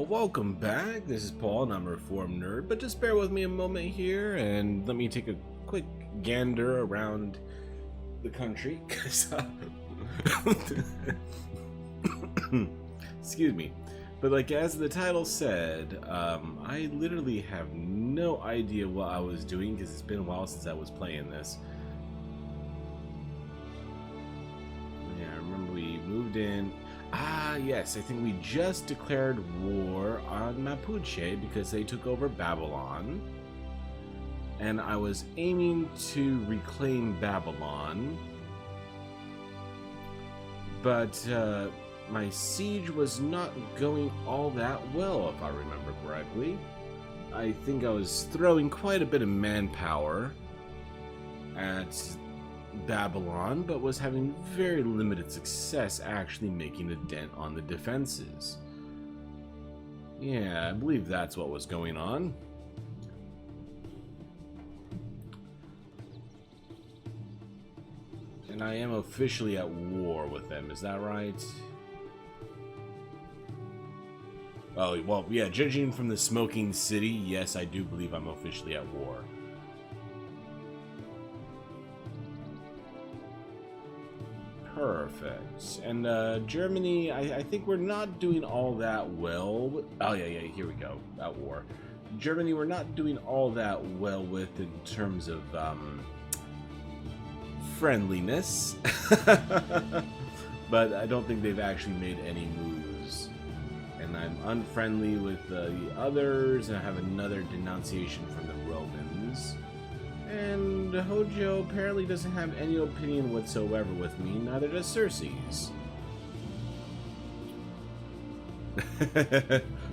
welcome back. This is Paul, and I'm a Reformed Nerd, but just bear with me a moment here, and let me take a quick gander around the country, because, excuse me, but like as the title said, I literally have no idea what I was doing, because it's been a while since I was playing this. Yeah, I remember we moved in. Ah, yes, I think we just declared war on Mapuche because they took over Babylon. And I was aiming to reclaim Babylon. But my siege was not going all that well, if I remember correctly. I think I was throwing quite a bit of manpower at Babylon, but was having very limited success actually making a dent on the defenses. Yeah, I believe that's what was going on. And I am officially at war with them, is that right? Oh, well, yeah, judging from the smoking city, yes, I do believe I'm officially at war. Perfect. And Germany, I think we're not doing all that well. Oh, yeah, here we go. At war. Germany, we're not doing all that well with in terms of friendliness. But I don't think they've actually made any moves. And I'm unfriendly with the others, and I have another denunciation from the Romans. And Hojo apparently doesn't have any opinion whatsoever with me, neither does Cersei's.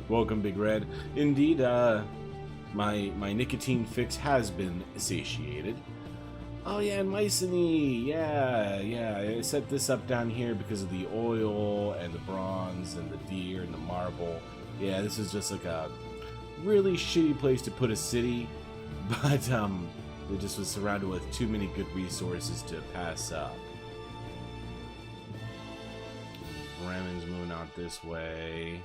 Welcome, Big Red. Indeed, my nicotine fix has been satiated. Oh yeah, and Mycenae, yeah, I set this up down here because of the oil, and the bronze, and the deer, and the marble. Yeah, this is just like a really shitty place to put a city, but, it just was surrounded with too many good resources to pass up. Bremen's moving out this way.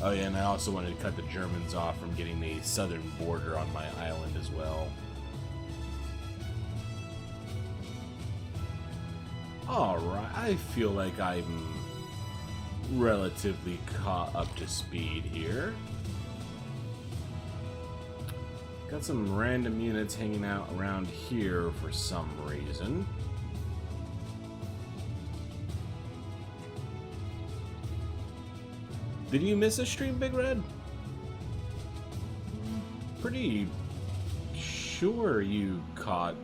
Oh yeah, and I also wanted to cut the Germans off from getting the southern border on my island as well. Alright, I feel like I'm relatively caught up to speed here. Got some random units hanging out around here for some reason. Did you miss a stream, Big Red? Pretty sure you caught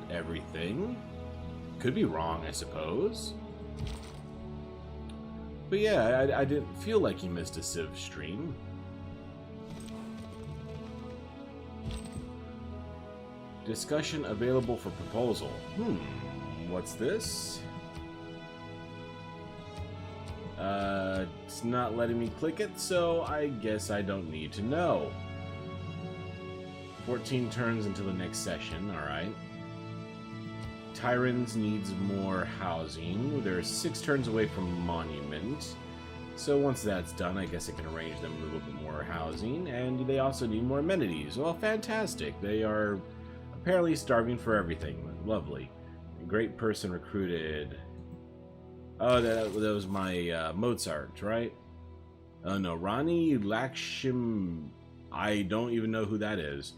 everything. Could be wrong, I suppose. But yeah, I didn't feel like you missed a Civ stream. Discussion available for proposal. What's this? It's not letting me click it, so I guess I don't need to know. 14 turns until the next session, alright. Tyrants needs more housing. They're 6 turns away from Monument. So once that's done, I guess I can arrange them a little bit more housing. And they also need more amenities. Well, fantastic. They are apparently starving for everything. Lovely. A great person recruited. Oh, that was my Mozart, right? Oh no, Rani Lakshmi. I don't even know who that is.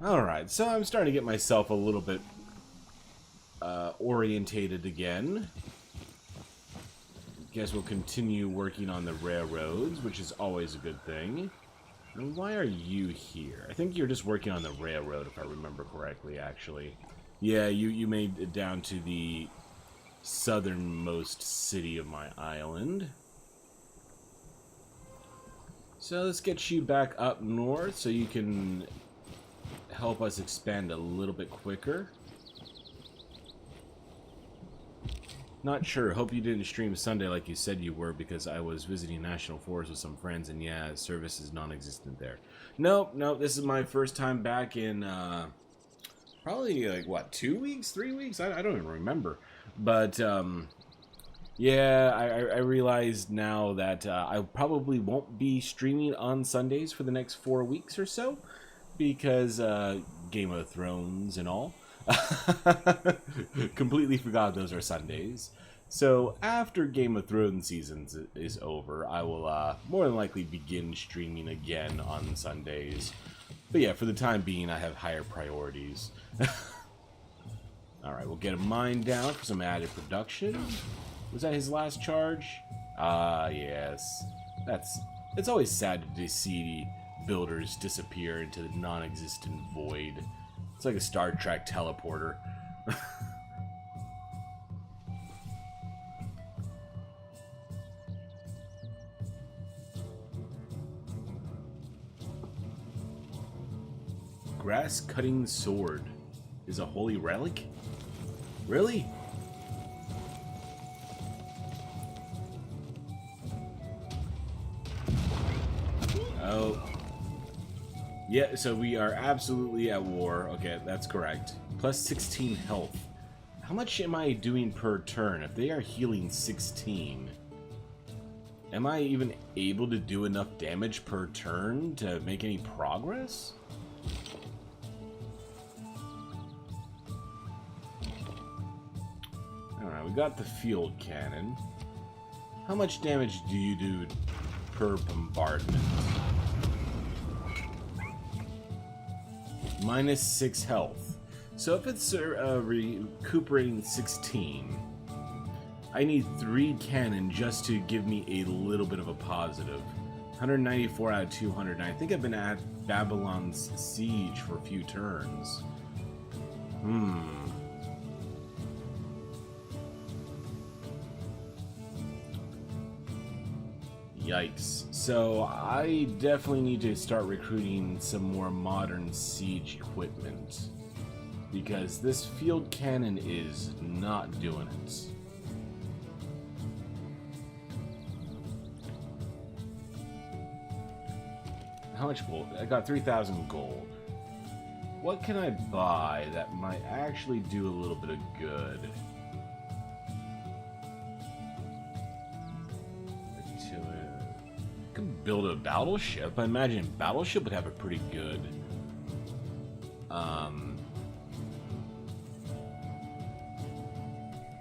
Alright, so I'm starting to get myself a little bit orientated again. Guess we'll continue working on the railroads, which is always a good thing. And why are you here? I think you're just working on the railroad, if I remember correctly, actually. Yeah, you made it down to the southernmost city of my island. So let's get you back up north so you can help us expand a little bit quicker. Not sure. Hope you didn't stream Sunday like you said you were, because I was visiting National Forest with some friends, and yeah, service is non-existent there. Nope, this is my first time back in probably like, what, 2 weeks, 3 weeks? I don't even remember. But Yeah, I realized now that I probably won't be streaming on Sundays for the next 4 weeks or so because Game of Thrones and all. Completely forgot those are Sundays. So after Game of Thrones seasons is over, I will more than likely begin streaming again on Sundays. But yeah, for the time being, I have higher priorities. Alright, we'll get a mine down for some added production. Was that his last charge? Ah, yes. It's always sad to see builders disappear into the non-existent void. It's like a Star Trek teleporter. Grass-cutting sword is a holy relic? Really? Oh. Yeah, so we are absolutely at war. Okay, that's correct. Plus 16 health. How much am I doing per turn? If they are healing 16, am I even able to do enough damage per turn to make any progress? Alright, we got the field cannon. How much damage do you do per bombardment? Minus 6 health. So if it's recuperating 16, I need 3 cannon just to give me a little bit of a positive. 194 out of 200. I think I've been at Babylon's siege for a few turns. Yikes. So I definitely need to start recruiting some more modern siege equipment, because this field cannon is not doing it. How much gold? I got 3,000 gold. What can I buy that might actually do a little bit of good? Build a battleship. I imagine battleship would have a pretty good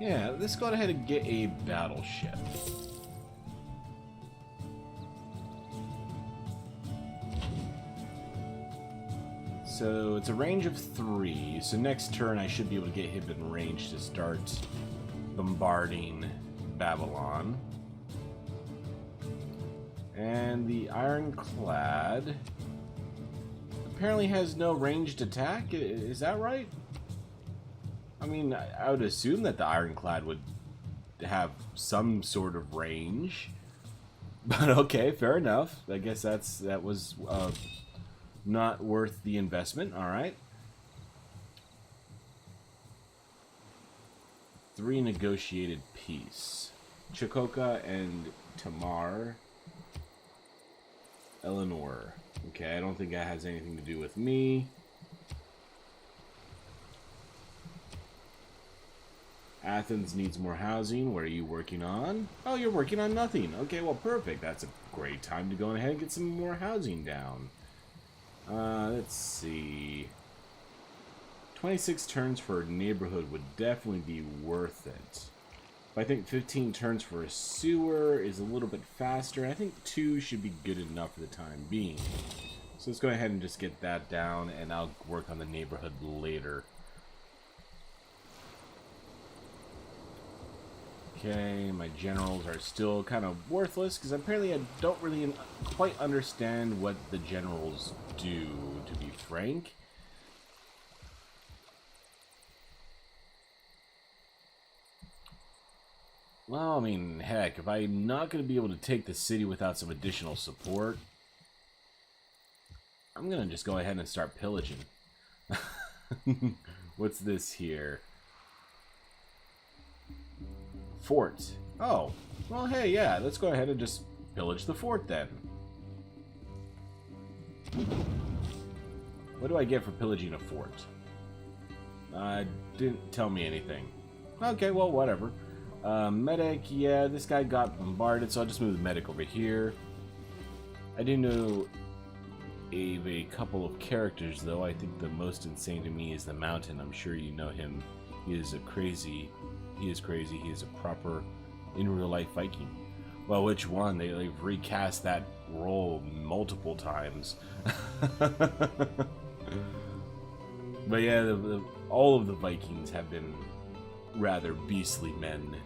yeah, let's go ahead and get a battleship. So it's a range of 3, so next turn I should be able to get him in range to start bombarding Babylon. And the ironclad apparently has no ranged attack. Is that right? I mean, I would assume that the ironclad would have some sort of range. But okay, fair enough. I guess that was not worth the investment. All right. 3 negotiated peace. Chikoka and Tamar. Eleanor. Okay, I don't think that has anything to do with me. Athens needs more housing. What are you working on? Oh, you're working on nothing. Okay, well, perfect. That's a great time to go ahead and get some more housing down. Let's see. 26 turns for a neighborhood would definitely be worth it. I think 15 turns for a sewer is a little bit faster. I think 2 should be good enough for the time being. So let's go ahead and just get that down, and I'll work on the neighborhood later. Okay, my generals are still kind of worthless, because apparently I don't really quite understand what the generals do, to be frank. Well, I mean, heck, if I'm not going to be able to take the city without some additional support, I'm going to just go ahead and start pillaging. What's this here? Fort. Oh, well, hey, yeah, let's go ahead and just pillage the fort then. What do I get for pillaging a fort? Didn't tell me anything. Okay, well, whatever. Medic, yeah, this guy got bombarded, so I'll just move the medic over here. I do know a couple of characters, though. I think the most insane to me is the Mountain. I'm sure you know him. He is crazy. He is a proper, in real life Viking. Well, which one? They've recast that role multiple times. But yeah, all of the Vikings have been rather beastly men.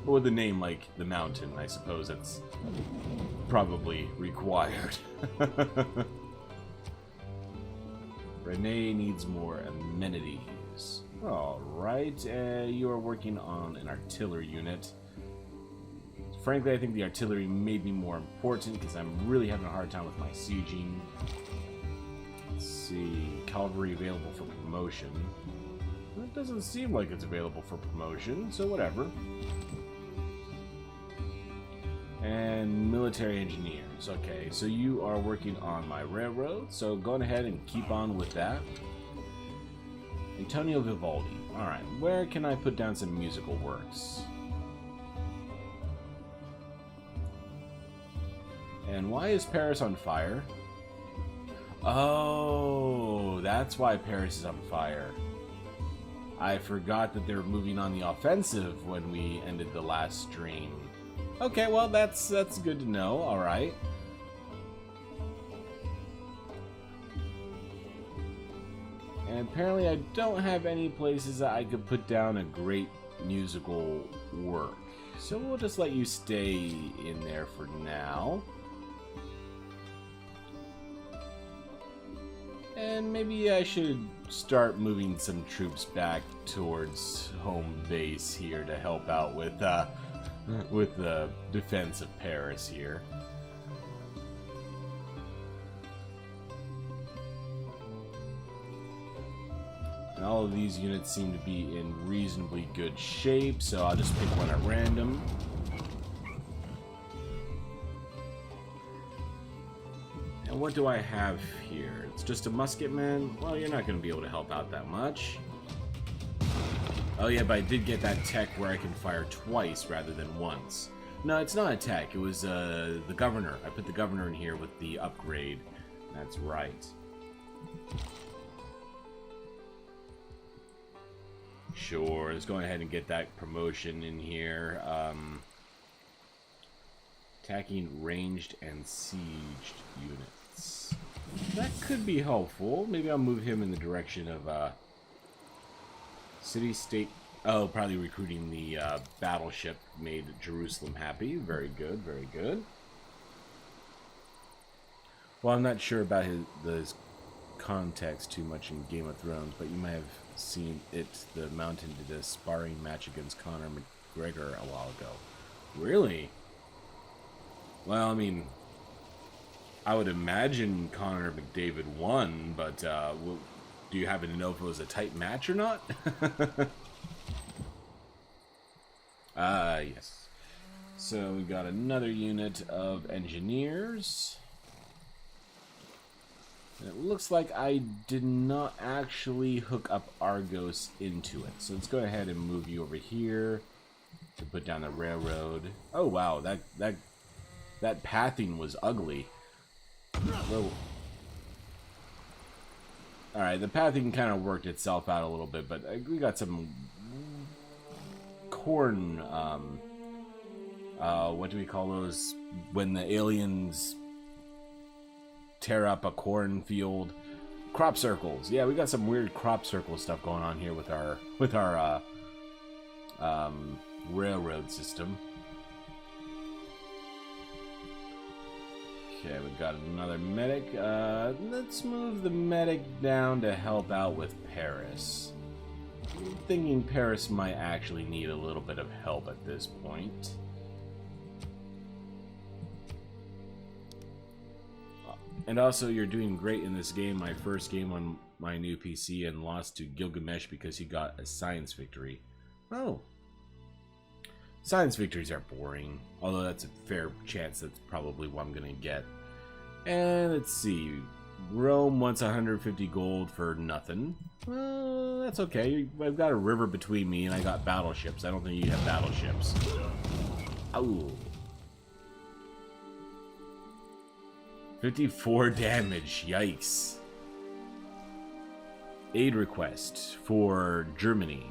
But with a name like the Mountain, I suppose that's probably required. Renee needs more amenities. Alright, you are working on an artillery unit. Frankly, I think the artillery may be more important because I'm really having a hard time with my sieging. Let's see, cavalry available for promotion. It doesn't seem like it's available for promotion, so whatever. And military engineers. Okay, so you are working on my railroad, so go ahead and keep on with that. Antonio Vivaldi. Alright, where can I put down some musical works? And why is Paris on fire? Oh, that's why Paris is on fire. I forgot that they were moving on the offensive when we ended the last stream. Okay, well, that's good to know. All right. And apparently I don't have any places that I could put down a great musical work. So we'll just let you stay in there for now. And maybe I should start moving some troops back towards home base here to help out with the defense of Paris here. And all of these units seem to be in reasonably good shape, so I'll just pick one at random. And what do I have here? It's just a musketman? Well, you're not going to be able to help out that much. Oh yeah, but I did get that tech where I can fire twice rather than once. No, it's not a tech. It was the governor. I put the governor in here with the upgrade. That's right. Sure, let's go ahead and get that promotion in here. Attacking ranged and sieged units. That could be helpful. Maybe I'll move him in the direction of city-state. Oh, probably recruiting the battleship made Jerusalem happy. Very good, very good. Well, I'm not sure about his context too much in Game of Thrones, but you might have seen it. The Mountain did a sparring match against Conor McGregor a while ago. Really? Well, I mean, I would imagine Conor McDavid won, but do you happen to know if it was a tight match or not? Yes. So we got another unit of engineers. And it looks like I did not actually hook up Argos into it. So let's go ahead and move you over here to put down the railroad. Oh wow, that pathing was ugly. Whoa. Alright, the pathing kind of worked itself out a little bit, but we got some corn, what do we call those? When the aliens tear up a cornfield? Crop circles. Yeah, we got some weird crop circle stuff going on here with our railroad system. Okay, we've got another medic. Let's move the medic down to help out with Paris. I'm thinking Paris might actually need a little bit of help at this point. And also, you're doing great in this game. My first game on my new PC, and lost to Gilgamesh because he got a science victory. Oh. Science victories are boring, although that's a fair chance that's probably what I'm going to get. And let's see. Rome wants 150 gold for nothing. Well, that's okay. I've got a river between me and I got battleships. I don't think you have battleships. Oh. 54 damage. Yikes. Aid request for Germany.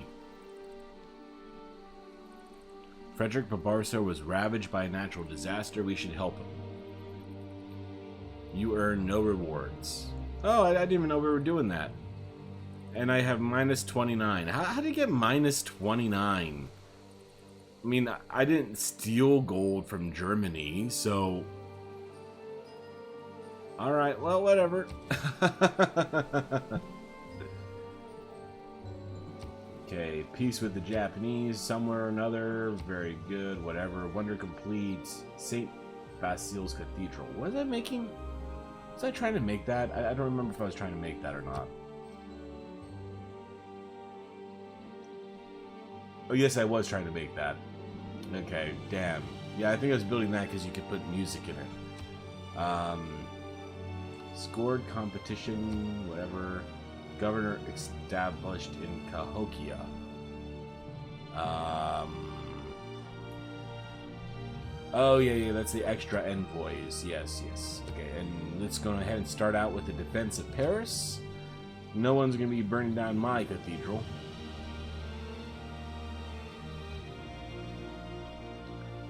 Frederick Barbarossa was ravaged by a natural disaster. We should help him. You earn no rewards. Oh, I didn't even know we were doing that. And I have minus 29. How did you get minus 29? I mean, I didn't steal gold from Germany, so... Alright, well, whatever. Okay, peace with the Japanese, somewhere or another. Very good, whatever. Wonder complete. St. Basil's Cathedral. Was I making... Was I trying to make that? I don't remember if I was trying to make that or not. Oh, yes, I was trying to make that. Okay, damn. Yeah, I think I was building that because you could put music in it. Scored competition, whatever. Governor established in Cahokia. Oh, yeah, that's the extra envoys. Yes. Okay, and let's go ahead and start out with the defense of Paris. No one's going to be burning down my cathedral.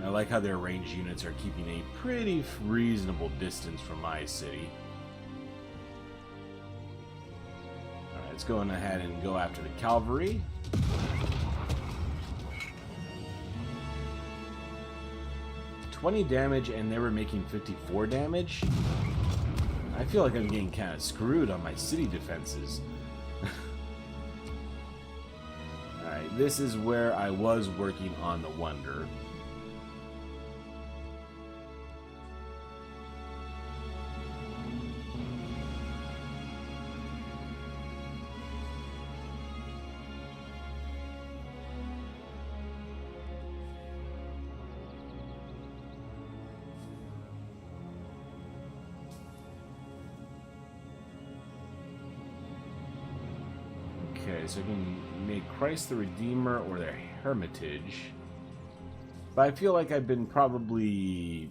I like how their ranged units are keeping a pretty reasonable distance from my city. Alright, let's go on ahead and go after the cavalry. $20 damage, and they were making 54 damage? I feel like I'm getting kind of screwed on my city defenses. Alright, this is where I was working on the Wonder. Okay, so I can make Christ the Redeemer or their Hermitage. But I feel like I've been probably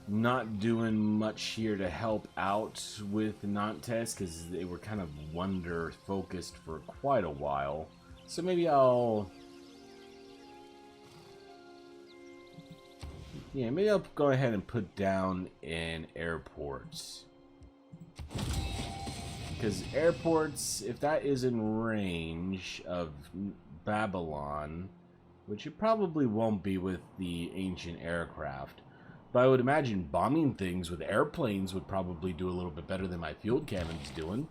not doing much here to help out with Nantes because they were kind of Wonder focused for quite a while. So maybe I'll... Yeah, maybe I'll go ahead and put down an airport. Because airports, if that is in range of Babylon, which it probably won't be with the ancient aircraft, but I would imagine bombing things with airplanes would probably do a little bit better than my field cannons doing.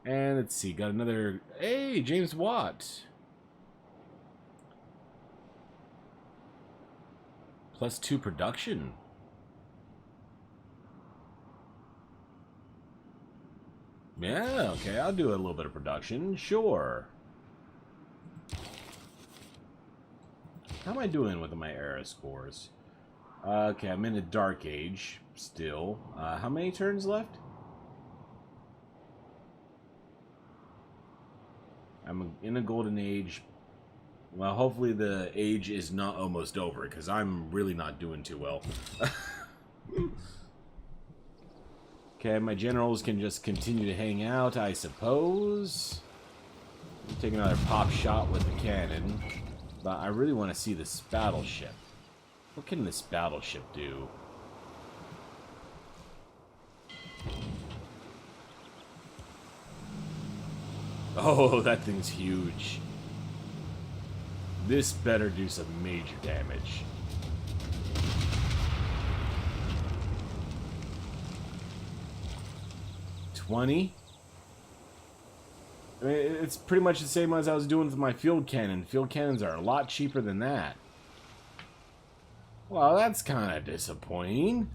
And let's see, got another... Hey, James Watt! +2 production. Yeah, okay, I'll do a little bit of production, sure. How am I doing with my era scores? Okay, I'm in a Dark Age still. How many turns left? I'm in a Golden Age. Well, hopefully the age is not almost over, because I'm really not doing too well. Okay, my generals can just continue to hang out, I suppose. Take another pop shot with the cannon. But I really want to see this battleship. What can this battleship do? Oh, that thing's huge. This better do some major damage. $20. I mean, it's pretty much the same as I was doing with my field cannon. Field cannons are a lot cheaper than that. Well, that's kind of disappointing.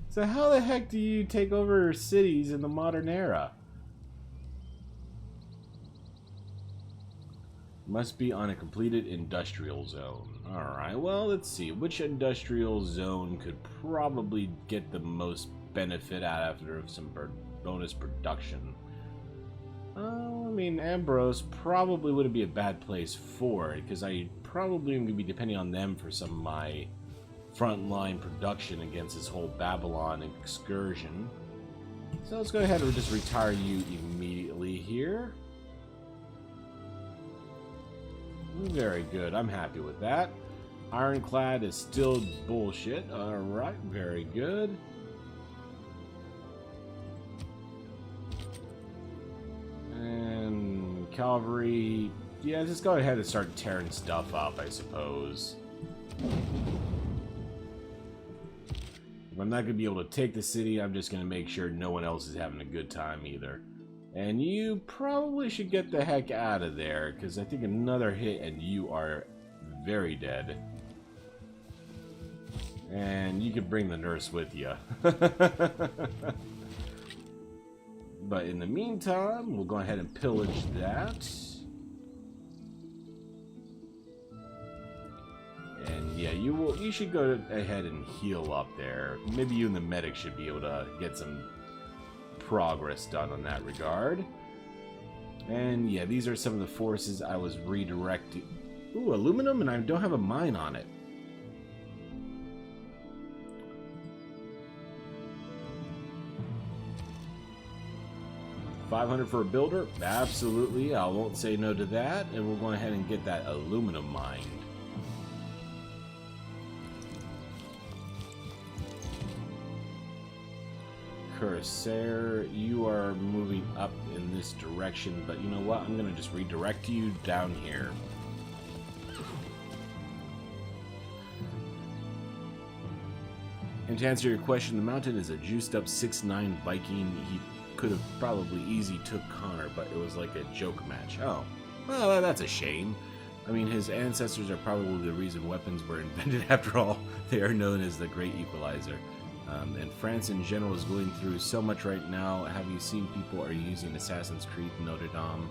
So how the heck do you take over cities in the modern era? Must be on a completed industrial zone. Alright, well, let's see. Which industrial zone could probably get the most benefit out of some bonus production? I mean, Ambrose probably wouldn't be a bad place for it, because I probably am going to be depending on them for some of my frontline production against this whole Babylon excursion. So let's go ahead and just retire you immediately here. Very good. I'm happy with that. Ironclad is still bullshit. Alright, very good. And cavalry, yeah, just go ahead and start tearing stuff up, I suppose. If I'm not going to be able to take the city, I'm just going to make sure no one else is having a good time either. And you probably should get the heck out of there, because I think another hit and you are very dead. And you could bring the nurse with you. But in the meantime, we'll go ahead and pillage that. And yeah, you should go ahead and heal up there. Maybe you and the medic should be able to get some progress done on that regard. And yeah, these are some of the forces I was redirecting. Ooh, aluminum, and I don't have a mine on it. $500 for a builder? Absolutely, I won't say no to that. And we'll go ahead and get that aluminum mined. Corsair, you are moving up in this direction, but you know what? I'm going to just redirect you down here. And to answer your question, the Mountain is a juiced up 6'9" Viking. He could have probably easy took Connor, but it was like a joke match. Oh, well, that's a shame. I mean, his ancestors are probably the reason weapons were invented after all. They are known as the Great Equalizer. And France in general is going through so much right now. Have you seen people are using Assassin's Creed Notre Dame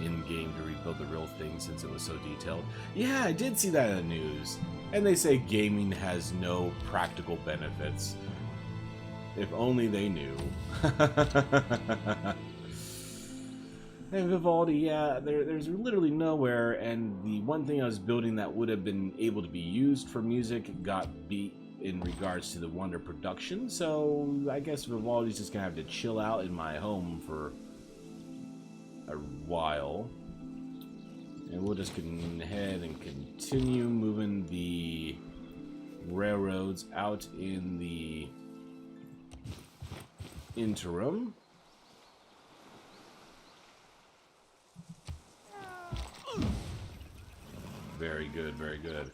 in-game to rebuild the real thing since it was so detailed? Yeah, I did see that in the news. And they say gaming has no practical benefits. If only they knew. And Vivaldi, yeah, there's literally nowhere, and the one thing I was building that would have been able to be used for music got beat in regards to the Wonder production, so I guess Vivaldi's just gonna have to chill out in my home for a while. And we'll just go ahead and continue moving the railroads out in the interim. Very good, very good.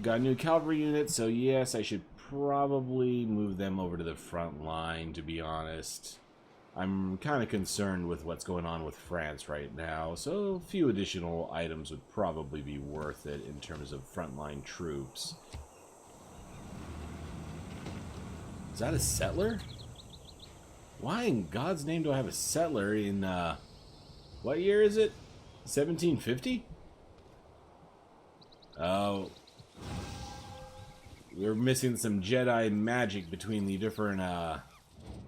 Got a new cavalry unit, so yes, I should probably move them over to the front line, to be honest. I'm kind of concerned with what's going on with France right now, so a few additional items would probably be worth it in terms of frontline troops. Is that a settler? Why in God's name do I have a settler in, what year is it? 1750? Oh. We're missing some Jedi magic between the different,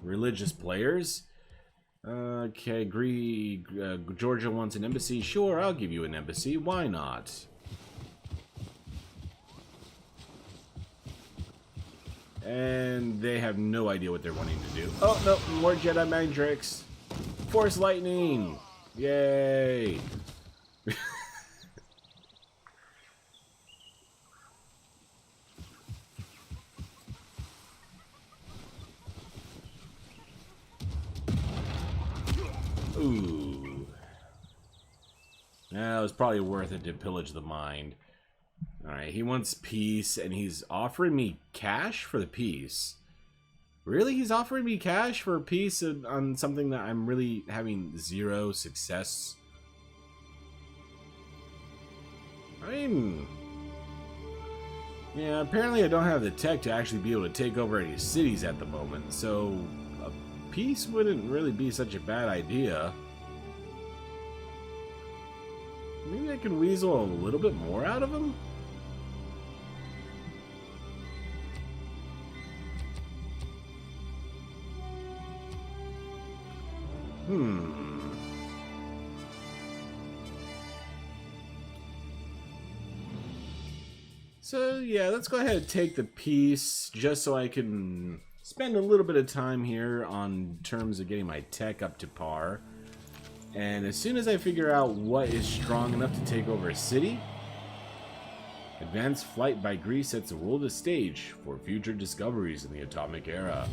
religious players. Okay, Georgia wants an embassy. Sure, I'll give you an embassy. Why not? And they have no idea what they're wanting to do. Oh, no, more Jedi mind tricks. Force lightning. Yay. Ooh. Yeah, it was probably worth it to pillage the mine. Alright, he wants peace, and he's offering me cash for the peace. Really? He's offering me cash for peace on something that I'm really having zero success? I mean... yeah, apparently I don't have the tech to actually be able to take over any cities at the moment, so... peace wouldn't really be such a bad idea. maybe I can weasel a little bit more out of him? So, yeah, let's go ahead and take the piece just so I can spend a little bit of time here on terms of getting my tech up to par. And as soon as I figure out what is strong enough to take over a city, advanced flight by Greece sets the world a stage for future discoveries in the atomic era.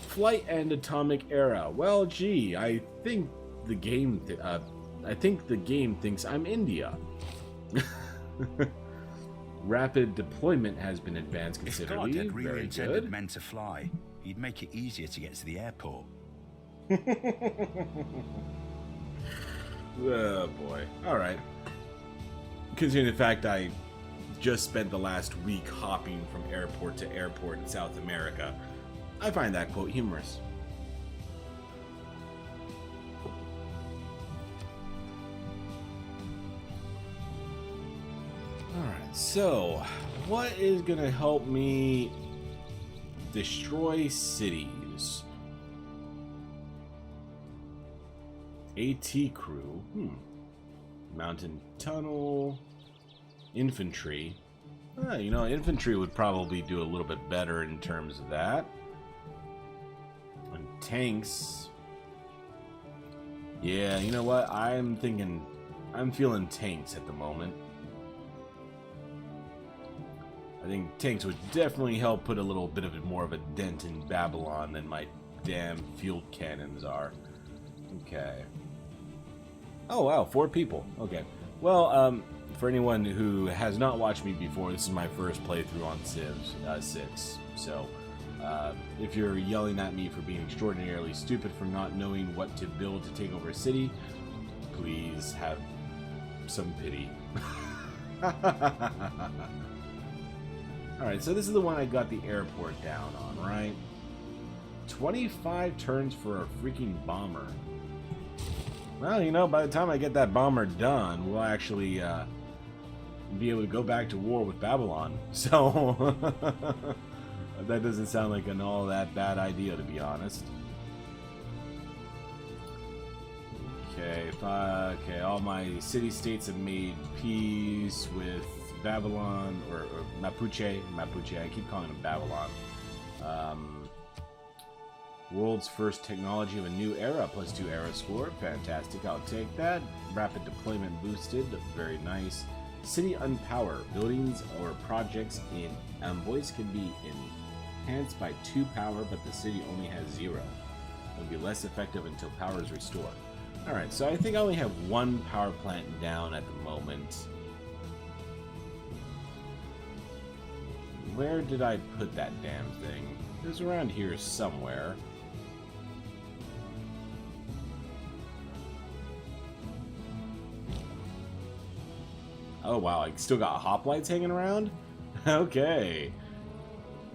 Flight and atomic era. Well, gee, I think the game thinks I'm India. Rapid deployment has been advanced considerably. If God had really Very intended good. men to fly, he'd make it easier to get to the airport. Oh boy. Alright. Considering the fact I just spent the last week hopping from airport to airport in South America, I find that quote humorous. Alright, so what is going to help me destroy cities? AT crew. Mountain tunnel. Infantry. You know, infantry would probably do a little bit better in terms of that. And tanks. Yeah, you know what? I'm feeling tanks at the moment. I think tanks would definitely help put a little bit of more of a dent in Babylon than my damn field cannons are. Okay. Oh wow, 4 people. Okay. Well, for anyone who has not watched me before, this is my first playthrough on Civ 6. So, if you're yelling at me for being extraordinarily stupid for not knowing what to build to take over a city, please have some pity. Alright, so this is the one I got the airport down on, right? 25 turns for a freaking bomber. Well, you know, by the time I get that bomber done, we'll actually be able to go back to war with Babylon. So, that doesn't sound like an all that bad idea, to be honest. Okay, okay, all my city-states have made peace with Babylon, or Mapuche. I keep calling them Babylon. World's first technology of a new era, +2 era score. Fantastic, I'll take that. Rapid deployment boosted, very nice. City unpower. Buildings or projects in envoys can be enhanced by 2 power, but the city only has 0. It will be less effective until power is restored. Alright, so I think I only have 1 power plant down at the moment. Where did I put that damn thing? It was around here somewhere. Oh wow, I still got hoplites hanging around? Okay.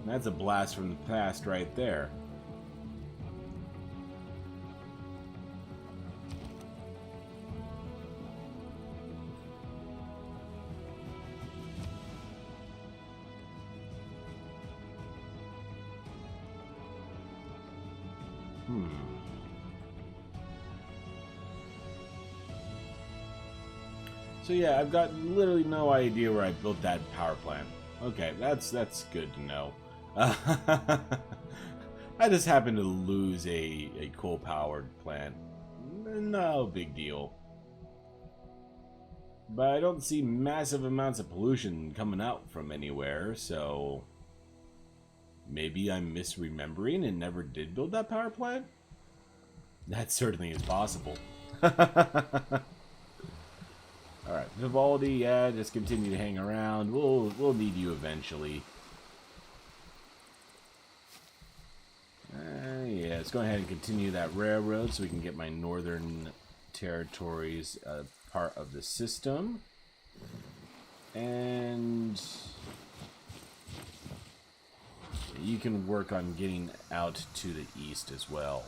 That's a blast from the past right there. So yeah, I've got literally no idea where I built that power plant. Okay, that's good to know. I just happened to lose a coal-powered plant. No big deal. But I don't see massive amounts of pollution coming out from anywhere, so maybe I'm misremembering and never did build that power plant? That certainly is possible. Alright, Vivaldi, yeah, just continue to hang around. We'll need you eventually. Yeah, let's go ahead and continue that railroad so we can get my northern territories part of the system. And you can work on getting out to the east as well.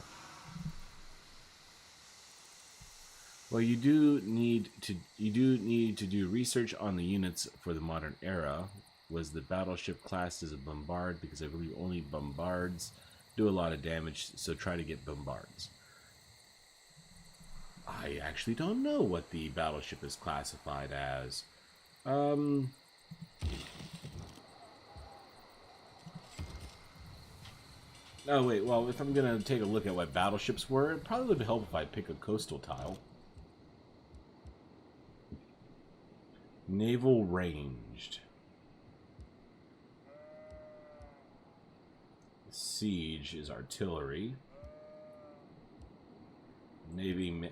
Well, you do need to do research on the units for the modern era. Was the battleship classed as a bombard? Because I believe only bombards do a lot of damage, so try to get bombards. I actually don't know what the battleship is classified as. Oh wait, well, if I'm gonna take a look at what battleships were, it probably would help if I pick a coastal tile. Naval ranged. Siege is artillery. Navy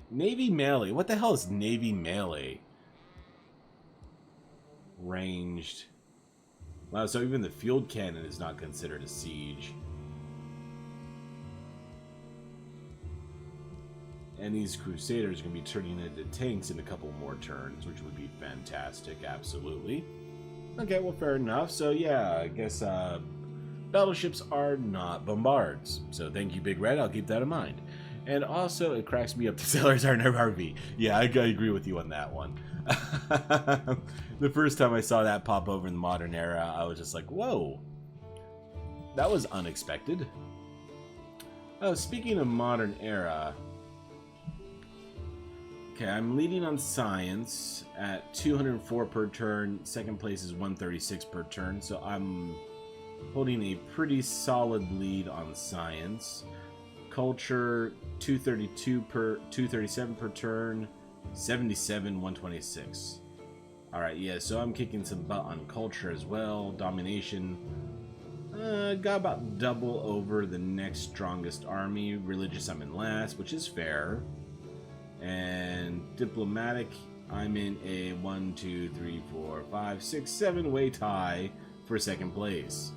melee. What the hell is Navy melee? Ranged. Wow, so even the field cannon is not considered a siege. And these Crusaders are going to be turning into tanks in a couple more turns, which would be fantastic, absolutely. Okay, well, fair enough. So, yeah, I guess battleships are not bombards. So, thank you, Big Red. I'll keep that in mind. And also, it cracks me up the sailors are never RV. Yeah, I agree with you on that one. The first time I saw that pop over in the modern era, I was just like, whoa. That was unexpected. Oh, speaking of modern era... Okay, I'm leading on science at 204 per turn. Second place is 136 per turn, so I'm holding a pretty solid lead on science. Culture 237 per turn, 77 126. All right, yeah, so I'm kicking some butt on culture as well. Domination got about double over the next strongest army. Religious, I'm in last, which is fair. And diplomatic, I'm in a 1, 2, 3, 4, 5, 6, 7 way tie for second place.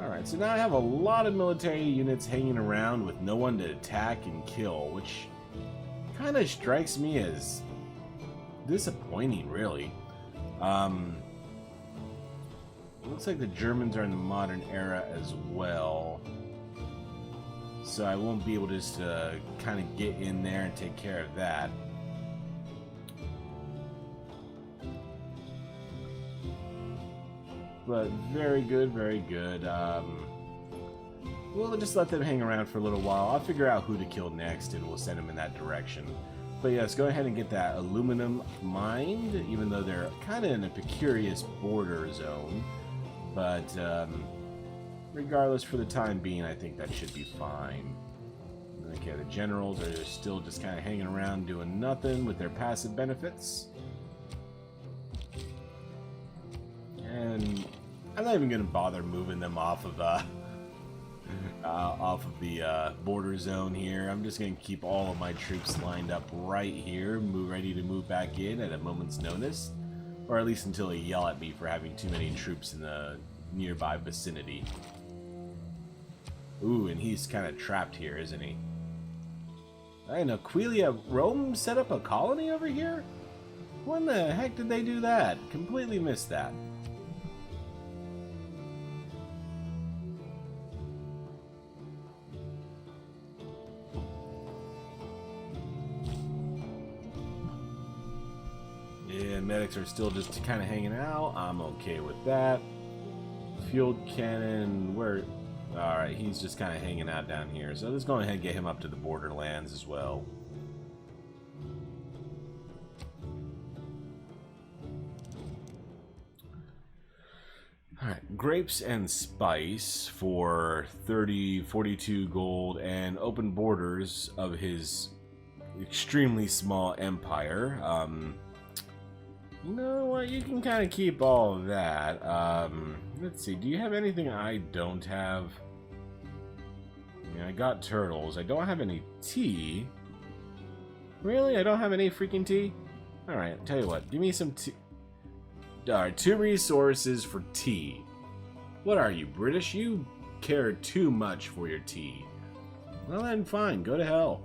Alright, so now I have a lot of military units hanging around with no one to attack and kill, which kind of strikes me as disappointing, really. Looks like the Germans are in the modern era as well. So I won't be able to just kind of get in there and take care of that. But very good, very good. We'll just let them hang around for a little while. I'll figure out who to kill next and we'll send them in that direction. But yes, go ahead and get that aluminum mined, even though they're kind of in a precarious border zone. But regardless, for the time being, I think that should be fine. Okay, the generals are still just kind of hanging around doing nothing with their passive benefits. And I'm not even going to bother moving them off of the border zone here. I'm just going to keep all of my troops lined up right here, ready to move back in at a moment's notice. Or at least until they yell at me for having too many troops in the nearby vicinity. Ooh, and he's kind of trapped here, isn't he? I know, Aquilia, Rome set up a colony over here? When the heck did they do that? Completely missed that. Yeah, medics are still just kind of hanging out. I'm okay with that. Field cannon, where... Alright, he's just kind of hanging out down here. So let's go ahead and get him up to the borderlands as well. Alright, grapes and spice for 42 gold and open borders of his extremely small empire. You know what? You can kind of keep all of that. Let's see. Do you have anything I don't have? I mean, I got turtles. I don't have any tea. Really? I don't have any freaking tea? Alright, tell you what. Give me some tea. Alright, 2 resources for tea. What are you, British? You care too much for your tea. Well then, fine. Go to hell.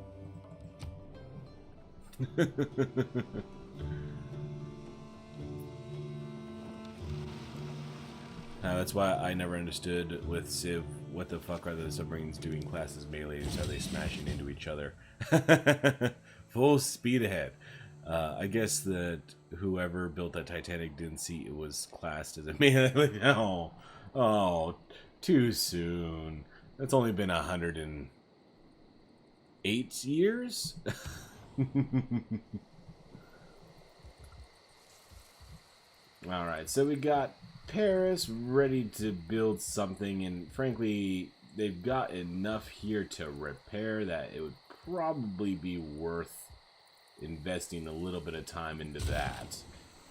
That's why I never understood with Civ what the fuck are the submarines doing classed as melees? Are they smashing into each other? Full speed ahead. I guess that whoever built that Titanic didn't see it was classed as a melee. Oh, too soon. That's only been 108 years? Alright, so we got Paris ready to build something, and frankly, they've got enough here to repair that it would probably be worth investing a little bit of time into that.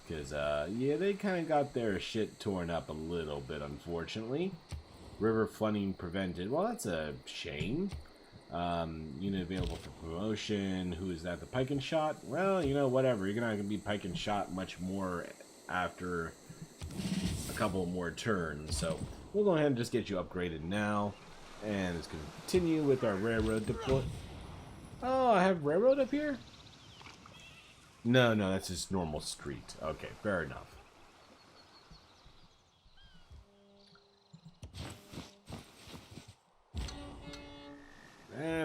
Because, yeah, they kind of got their shit torn up a little bit, unfortunately. River flooding prevented. Well, that's a shame. Unit available for promotion. Who is that? The Pike and Shot? Well, you know, whatever. You're not going to be Pike and Shot much more after a couple more turns. So we'll go ahead and just get you upgraded now. And let's continue with our railroad deploy. Oh, I have railroad up here? No, that's just normal street. Okay, fair enough.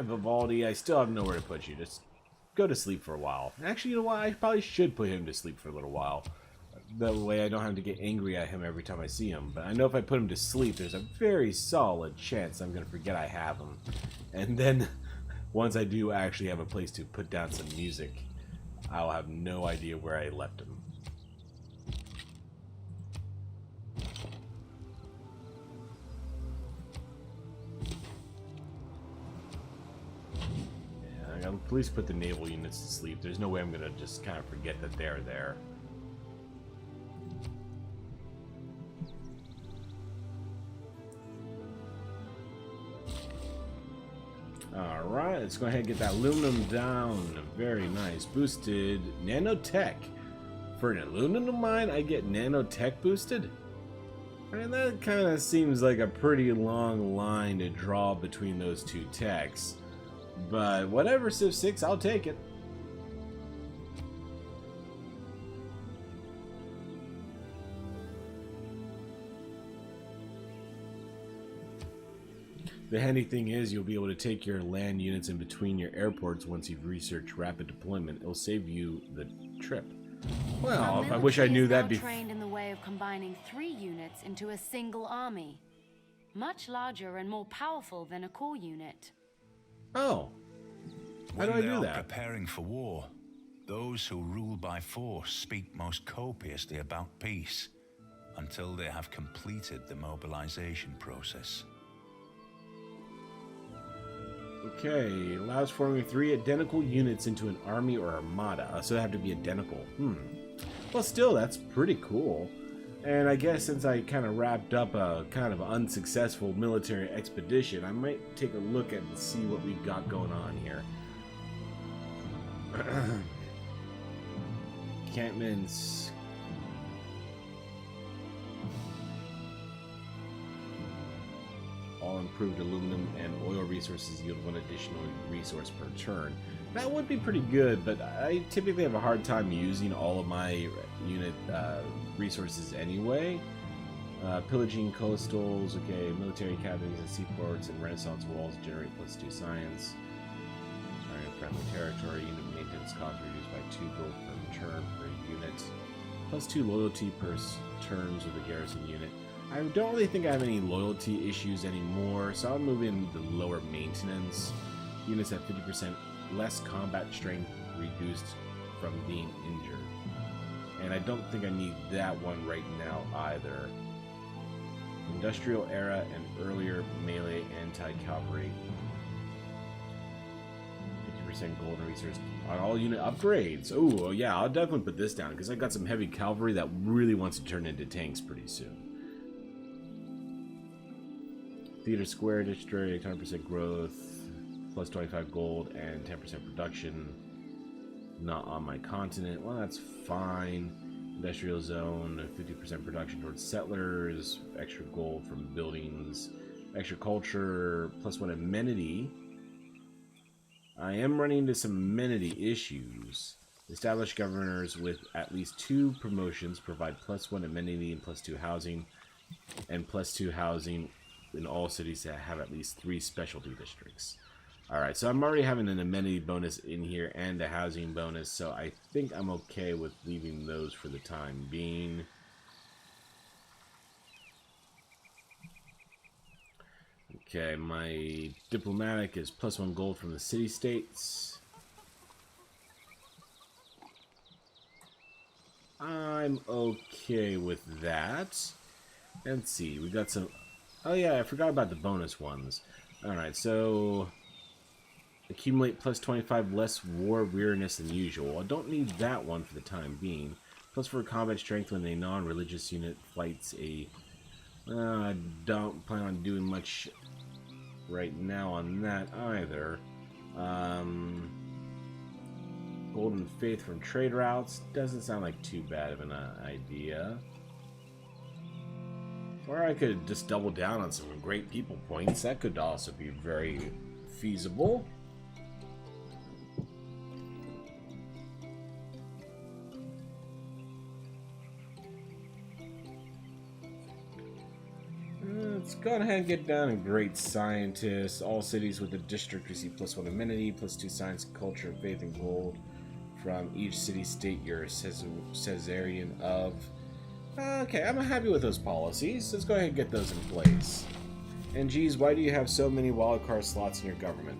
Vivaldi, I still have nowhere to put you. Just go to sleep for a while. Actually, you know what? I probably should put him to sleep for a little while. That way I don't have to get angry at him every time I see him. But I know if I put him to sleep, there's a very solid chance I'm going to forget I have him. And then, once I do actually have a place to put down some music, I'll have no idea where I left him. I'll at least put the naval units to sleep. There's no way I'm gonna just kind of forget that they're there. Alright, let's go ahead and get that aluminum down. Very nice. Boosted nanotech. For an aluminum mine, I get nanotech boosted? I mean, that kind of seems like a pretty long line to draw between those two techs. But whatever, Civ 6, I'll take it. The handy thing is you'll be able to take your land units in between your airports once you've researched rapid deployment. It'll save you the trip. Well, I wish I knew that before. Trained in the way of combining 3 units into a single army. Much larger and more powerful than a core unit. Oh. How do I do that? Preparing for war. Those who rule by force speak most copiously about peace until they have completed the mobilization process. Okay, allows forming 3 identical units into an army or armada. So they have to be identical. Well, still, that's pretty cool. And I guess since I kind of wrapped up a kind of unsuccessful military expedition, I might take a look at and see what we've got going on here. Encampments. All improved aluminum and oil resources yield 1 additional resource per turn. That would be pretty good, but I typically have a hard time using all of my unit resources anyway. Pillaging coastals, okay, military academies and seaports and renaissance walls generate +2 science. Friendly territory, unit maintenance costs reduced by 2 gold per turn per unit. +2 loyalty per turns with the garrison unit. I don't really think I have any loyalty issues anymore, so I'll move in the lower maintenance. Units have 50% less combat strength reduced from being injured. And I don't think I need that one right now either. Industrial era and earlier melee anti-cavalry. 50% gold and research on all unit upgrades. Oh, yeah, I'll definitely put this down because I got some heavy cavalry that really wants to turn into tanks pretty soon. Theater Square District, 100% growth, +25 gold, and 10% production. Not on my continent. Well, that's fine. Industrial zone, 50% production towards settlers, extra gold from buildings, extra culture, +1 amenity. I am running into some amenity issues. Establish governors with at least 2 promotions, provide +1 amenity and +2 housing, and +2 housing in all cities that have at least 3 specialty districts. Alright, so I'm already having an amenity bonus in here and a housing bonus, so I think I'm okay with leaving those for the time being. Okay, my diplomatic is +1 gold from the city-states. I'm okay with that. Let's see, we got some... Oh yeah, I forgot about the bonus ones. Alright, so... Accumulate +25 less war weariness than usual. I don't need that one for the time being. +4 combat strength when a non-religious unit fights a... I don't plan on doing much right now on that either. Golden Faith from trade routes. Doesn't sound like too bad of an idea. Or I could just double down on some great people points. That could also be very feasible. Let's go ahead and get down to Great Scientists. All cities with a district receive +1 amenity, +2 science, culture, faith, and gold from each city-state you're Caesarian of. Okay, I'm happy with those policies. Let's go ahead and get those in place. And geez, why do you have so many wildcard slots in your government?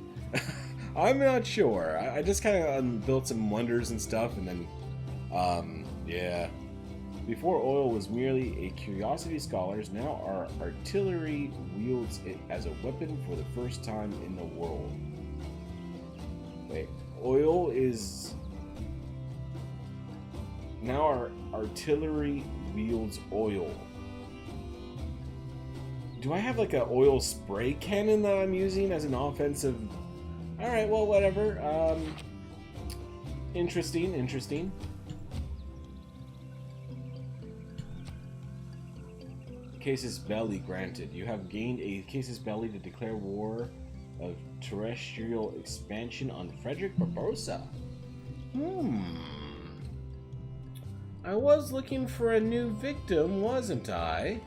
I'm not sure. I just kind of built some wonders and stuff, and then, yeah. Before oil was merely a curiosity to scholars, now our artillery wields it as a weapon for the first time in the world. Wait, oil is... Now our artillery wields oil. Do I have like an oil spray cannon that I'm using as an offensive... Alright, well, whatever. Interesting. Casus belli granted. You have gained a casus belli to declare war of terrestrial expansion on Frederick Barbarossa. I was looking for a new victim, wasn't I?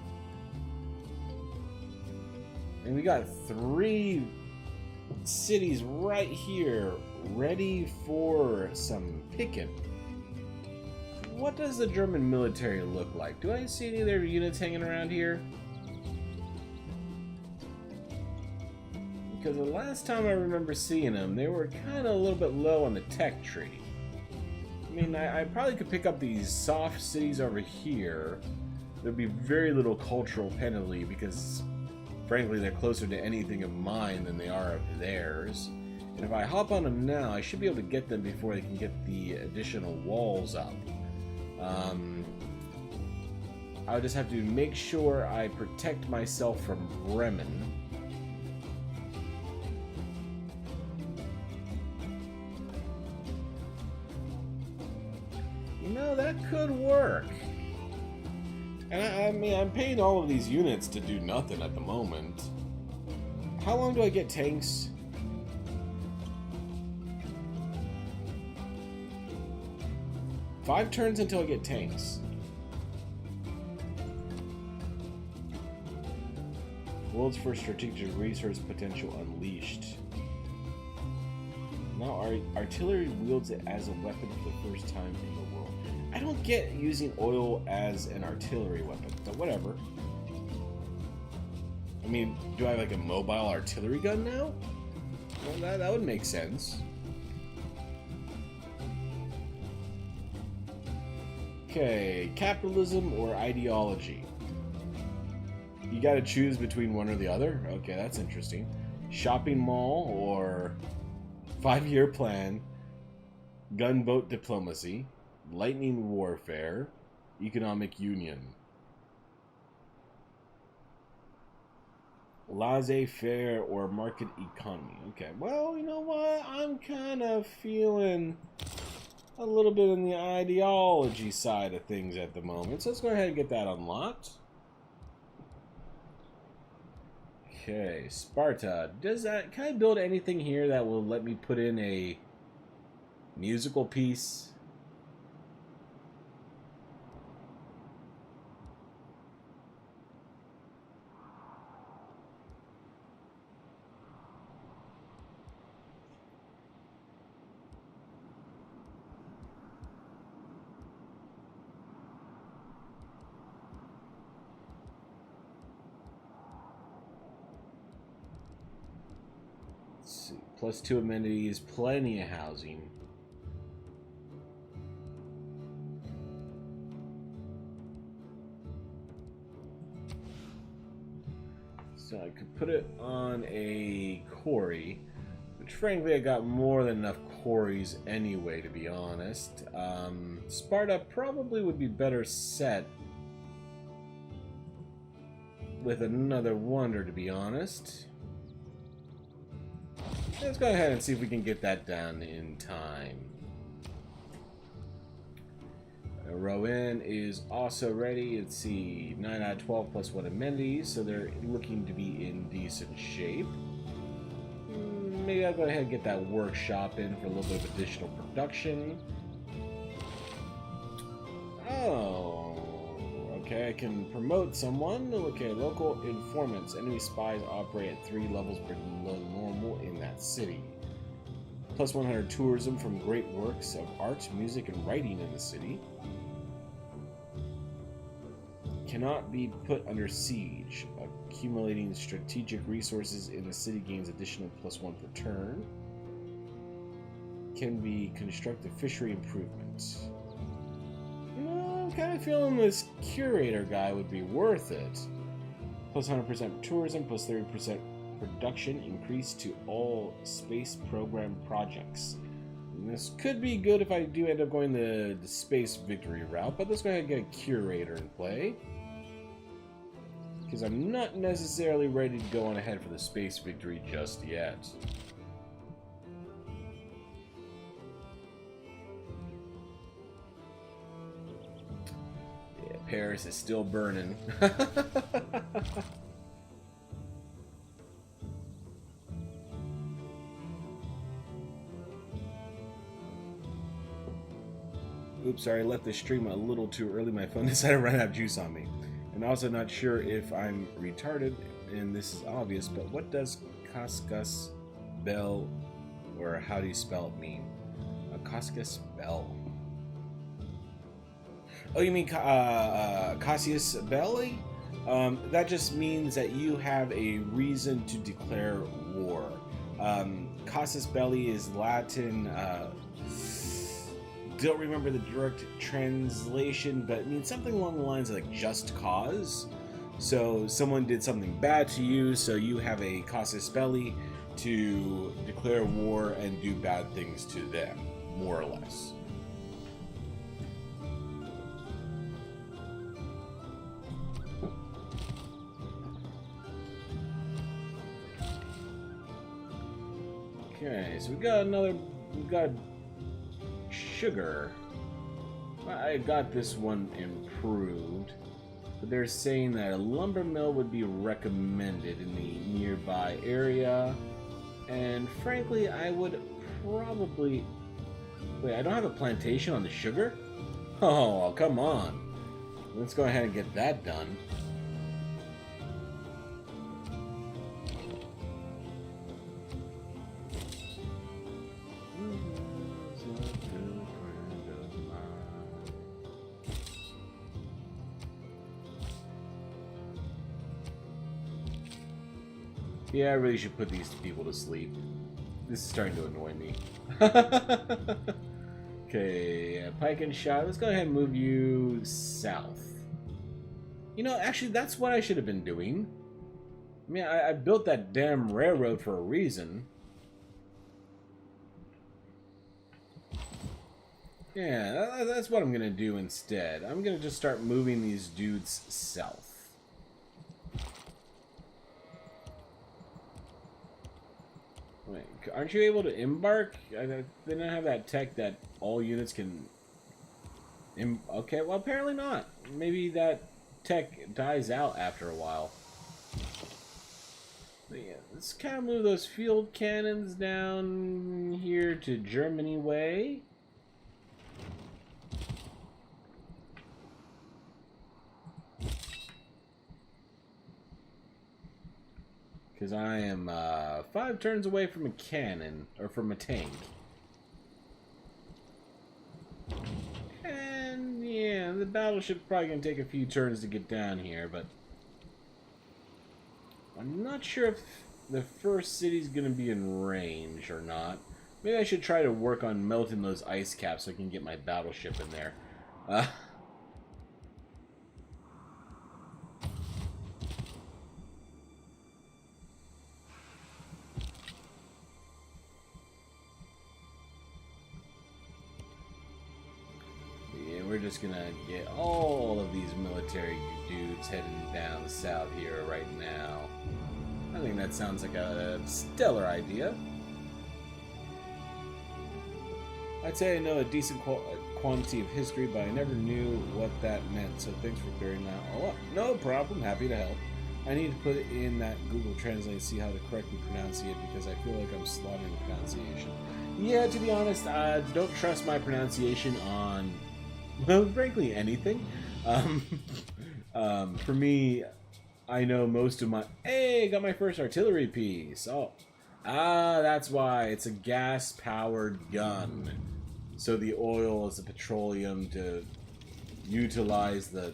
And we got 3 cities right here ready for some picking. What does the German military look like? Do I see any of their units hanging around here? Because the last time I remember seeing them, they were kind of a little bit low on the tech tree. I mean, I probably could pick up these soft cities over here. There'd be very little cultural penalty because, frankly, they're closer to anything of mine than they are of theirs. And if I hop on them now, I should be able to get them before they can get the additional walls up. I would just have to make sure I protect myself from Bremen. You know, that could work. And I mean, I'm paying all of these units to do nothing at the moment. How long do I get tanks? Five turns until I get tanks. World's first strategic resource potential unleashed. Now our artillery wields it as a weapon for the first time in the world. I don't get using oil as an artillery weapon, but whatever. I mean, do I have like a mobile artillery gun now? Well, that would make sense. Okay, capitalism or ideology? You gotta choose between one or the other? Okay, that's interesting. Shopping mall or 5-year plan, gunboat diplomacy, lightning warfare, economic union. Laissez-faire or market economy. Okay, well, you know what? I'm kind of feeling a little bit on the ideology side of things at the moment. So let's go ahead and get that unlocked. Okay, Sparta. Can I build anything here that will let me put in a musical piece? +2 amenities, plenty of housing. So I could put it on a quarry, which frankly I got more than enough quarries anyway, to be honest. Sparta probably would be better set with another wonder, to be honest. Let's go ahead and see if we can get that done in time. Rowan is also ready. Let's see, 9 out of 12 +1 amenities, so they're looking to be in decent shape. Maybe I'll go ahead and get that workshop in for a little bit of additional production. Oh, okay, I can promote someone. Okay, local informants. Enemy spies operate at 3 levels below normal in that city. +100 tourism from great works of art, music, and writing in the city. Cannot be put under siege. Accumulating strategic resources in the city gains additional +1 per turn. Can be constructed fishery improvements. You know, I'm kind of feeling this curator guy would be worth it. +100% tourism, +30% production increase to all space program projects. And this could be good if I do end up going the space victory route, but let's go ahead and get a curator in play. Because I'm not necessarily ready to go on ahead for the space victory just yet. Yeah, Paris is still burning. Oops, sorry, I left the stream a little too early. My phone decided to run out of juice on me. And also not sure if I'm retarded, and this is obvious, but what does Cascas Bell, or how do you spell it, mean? A Cascas Bell. Oh, you mean Cassius Belli? That just means that you have a reason to declare war. Casus Belli is Latin. Don't remember the direct translation, but it means something along the lines of like just cause. So someone did something bad to you, so you have a casus belli to declare war and do bad things to them, more or less. Okay, so we've got sugar. I got this one improved, but they're saying that a lumber mill would be recommended in the nearby area, and frankly I would probably... Wait, I don't have a plantation on the sugar? Oh, come on. Let's go ahead and get that done. Yeah, I really should put these people to sleep. This is starting to annoy me. Okay, pike and shot. Let's go ahead and move you south. You know, actually, that's what I should have been doing. I mean, I built that damn railroad for a reason. Yeah, that's what I'm going to do instead. I'm going to just start moving these dudes south. Wait, aren't you able to embark? They don't have that tech that all units can... Okay, well, apparently not. Maybe that tech dies out after a while. But yeah, let's kind of move those field cannons down here to Germany way. Because I am 5 turns away from a cannon, or from a tank. And yeah, the battleship's probably going to take a few turns to get down here, but I'm not sure if the first city's gonna be in range or not. Maybe I should try to work on melting those ice caps so I can get my battleship in there. Yeah, we're just gonna get all of these military dudes heading down south here right now. I think that sounds like a stellar idea. I'd say I know a decent quantity of history, but I never knew what that meant, so thanks for clearing that all up. No problem, happy to help. I need to put it in that Google Translate and see how to correctly pronounce it, because I feel like I'm slaughtering the pronunciation. Yeah, to be honest, don't trust my pronunciation on, well, frankly, anything. For me, I know most of my... Hey, got my first artillery piece. Oh. That's why. It's a gas-powered gun. So the oil is the petroleum to utilize the...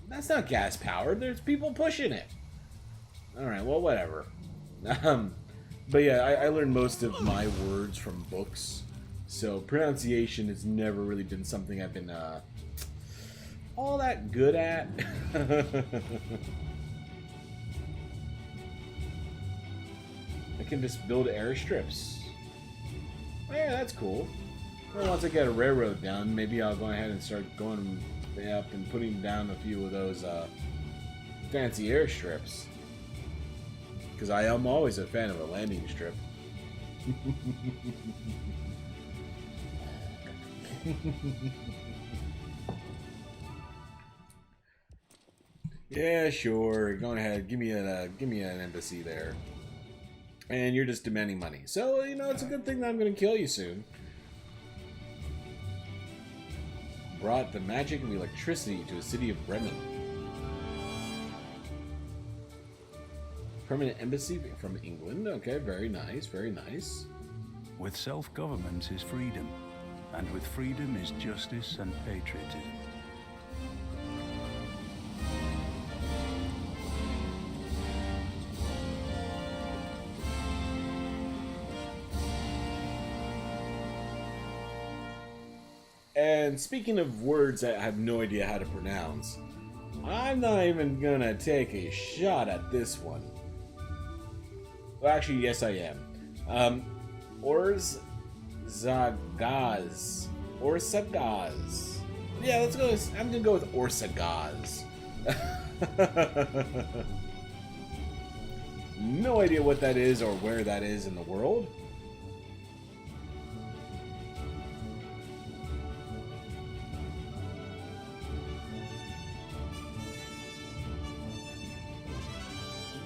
That's not gas-powered. There's people pushing it. Alright, well, whatever. But yeah, I learned most of my words from books. So pronunciation has never really been something I've been all that good at. I can just build airstrips. Yeah, that's cool. Well, once I get a railroad down, maybe I'll go ahead and start going up and putting down a few of those fancy airstrips. Because I am always a fan of a landing strip. Yeah, sure. Go ahead. Give me an embassy there. And you're just demanding money. So, you know, it's a good thing that I'm going to kill you soon. Brought the magic of electricity to a city of Bremen. Permanent embassy from England. Okay, very nice, very nice. With self-government is freedom, and with freedom is justice and patriotism. And speaking of words that I have no idea how to pronounce, I'm not even gonna take a shot at this one. Well, actually, yes, I am. Orzagaz. Orsagaz. Yeah, let's go. I'm gonna go with Orsagaz. No idea what that is or where that is in the world.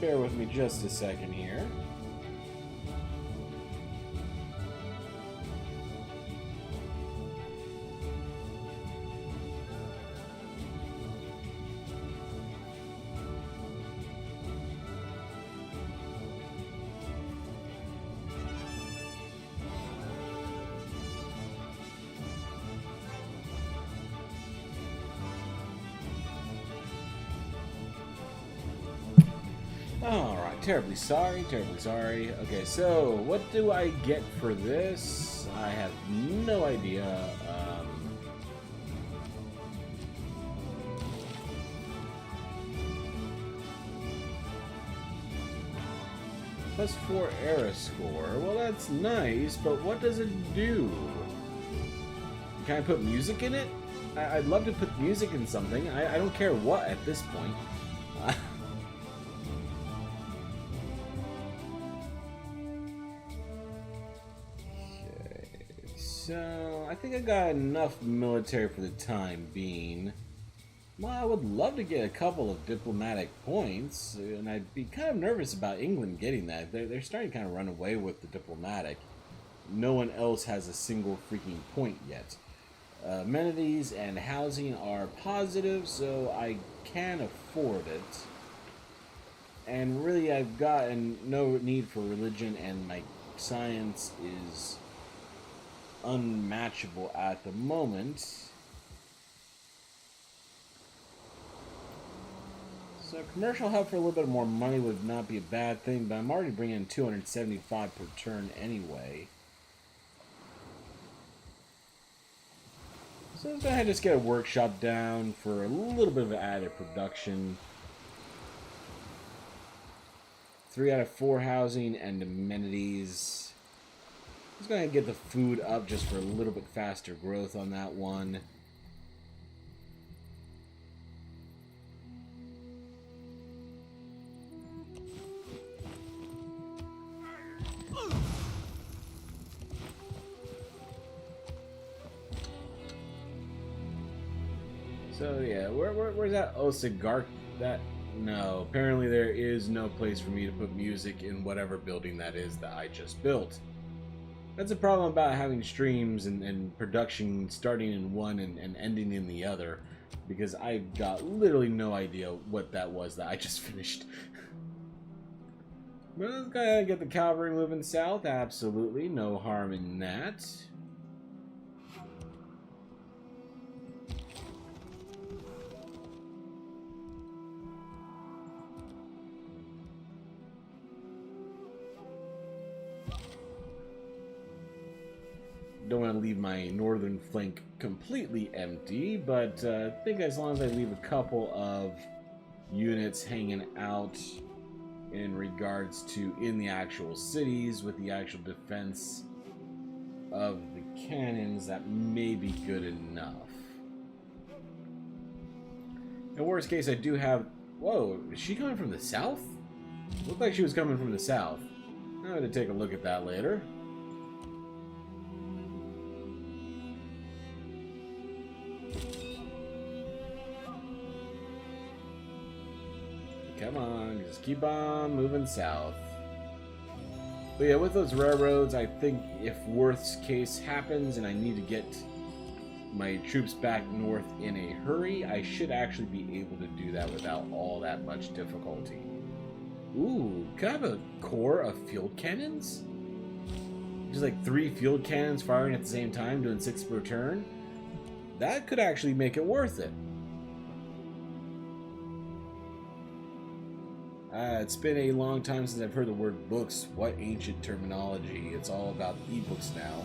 Bear with me just a second here. Alright, terribly sorry, terribly sorry. Okay, so what do I get for this? I have no idea. +4 era score. Well, that's nice, but what does it do? Can I put music in it? I'd love to put music in something. I don't care what at this point. So, I think I got enough military for the time being. Well, I would love to get a couple of diplomatic points, and I'd be kind of nervous about England getting that. They're starting to kind of run away with the diplomatic. No one else has a single freaking point yet. Amenities and housing are positive, so I can afford it. And really, I've gotten no need for religion, and my science is unmatchable at the moment. So So commercial hub for a little bit more money would not be a bad thing, but I'm already bringing in 275 per turn anyway. So let's go ahead and just get a workshop down for a little bit of added production. 3 out of 4 housing and amenities. Let's go ahead and get the food up just for a little bit faster growth on that one. So yeah, where's that Osigark? That no. Apparently there is no place for me to put music in whatever building that is that I just built. That's a problem about having streams and production starting in one and ending in the other, because I got literally no idea what that was that I just finished. But let's go ahead and get the cavalry moving south. Absolutely no harm in that. Don't want to leave my northern flank completely empty, but I think as long as I leave a couple of units hanging out in regards to in the actual cities with the actual defense of the cannons, that may be good enough. In worst case, I do have... Whoa, is she coming from the south? Looked like she was coming from the south. I'm going to take a look at that later. Come on, just keep on moving south. But yeah, with those railroads, I think if worst case happens and I need to get my troops back north in a hurry, I should actually be able to do that without all that much difficulty. Ooh, could I have a corps of field cannons? Just like 3 field cannons firing at the same time, doing 6 per turn? That could actually make it worth it. It's been a long time since I've heard the word books. What ancient terminology. It's all about ebooks now.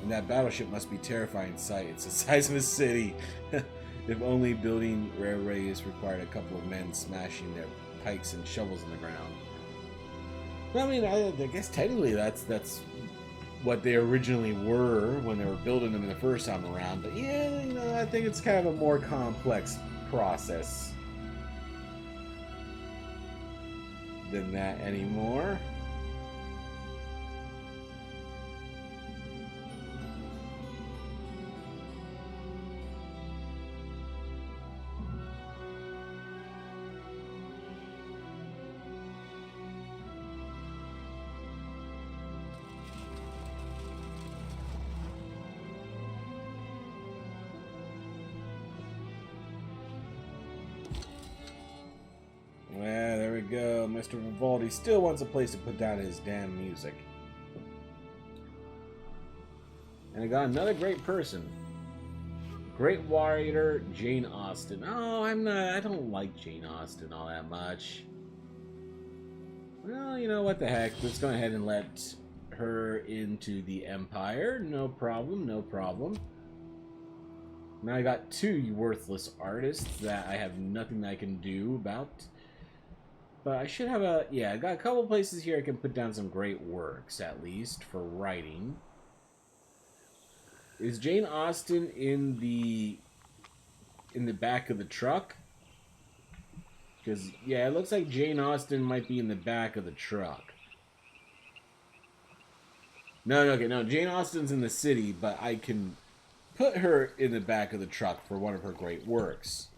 And that battleship must be a terrifying sight. It's the size of a city. If only building railways required a couple of men smashing their pikes and shovels in the ground. Well, I mean, I guess technically that's what they originally were when they were building them the first time around. But yeah, you know, I think it's kind of a more complex process than that anymore. Yeah, there we go. Mr. Vivaldi still wants a place to put down his damn music. And I got another great person. Great warrior, Jane Austen. Oh, I don't like Jane Austen all that much. Well, you know what the heck. Let's go ahead and let her into the Empire. No problem, no problem. Now I got 2 worthless artists that I have nothing I can do about. But I should have yeah, I got a couple places here I can put down some great works, at least, for writing. Is Jane Austen in the back of the truck? Because, yeah, it looks like Jane Austen might be in the back of the truck. No, okay, no, Jane Austen's in the city, but I can put her in the back of the truck for one of her great works.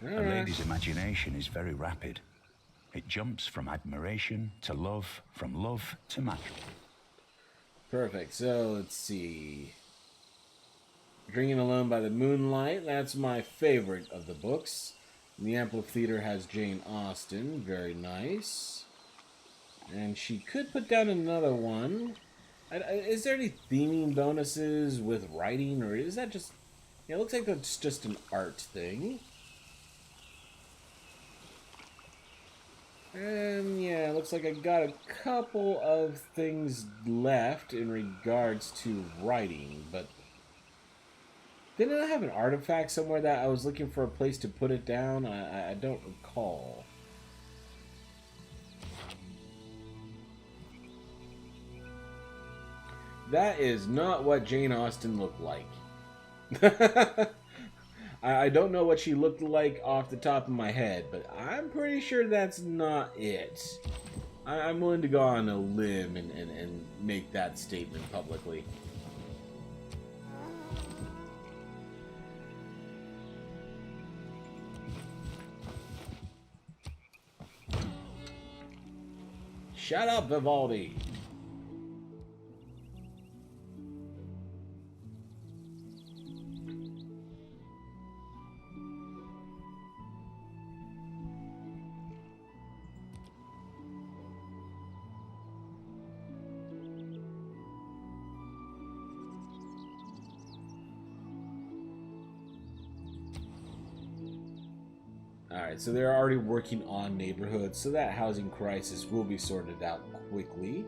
A lady's imagination is very rapid. It jumps from admiration to love, from love to match. Perfect. So, let's see. Drinking Alone by the Moonlight. That's my favorite of the books. The Amphitheater has Jane Austen. Very nice. And she could put down another one. Is there any theming bonuses with writing, or is that just... Yeah, it looks like that's just an art thing. And yeah, it looks like I got a couple of things left in regards to writing, but... Didn't I have an artifact somewhere that I was looking for a place to put it down? I don't recall. That is not what Jane Austen looked like. I don't know what she looked like off the top of my head, but I'm pretty sure that's not it. I'm willing to go on a limb and make that statement publicly. Shut up, Vivaldi! Alright, so they're already working on neighborhoods, so that housing crisis will be sorted out quickly.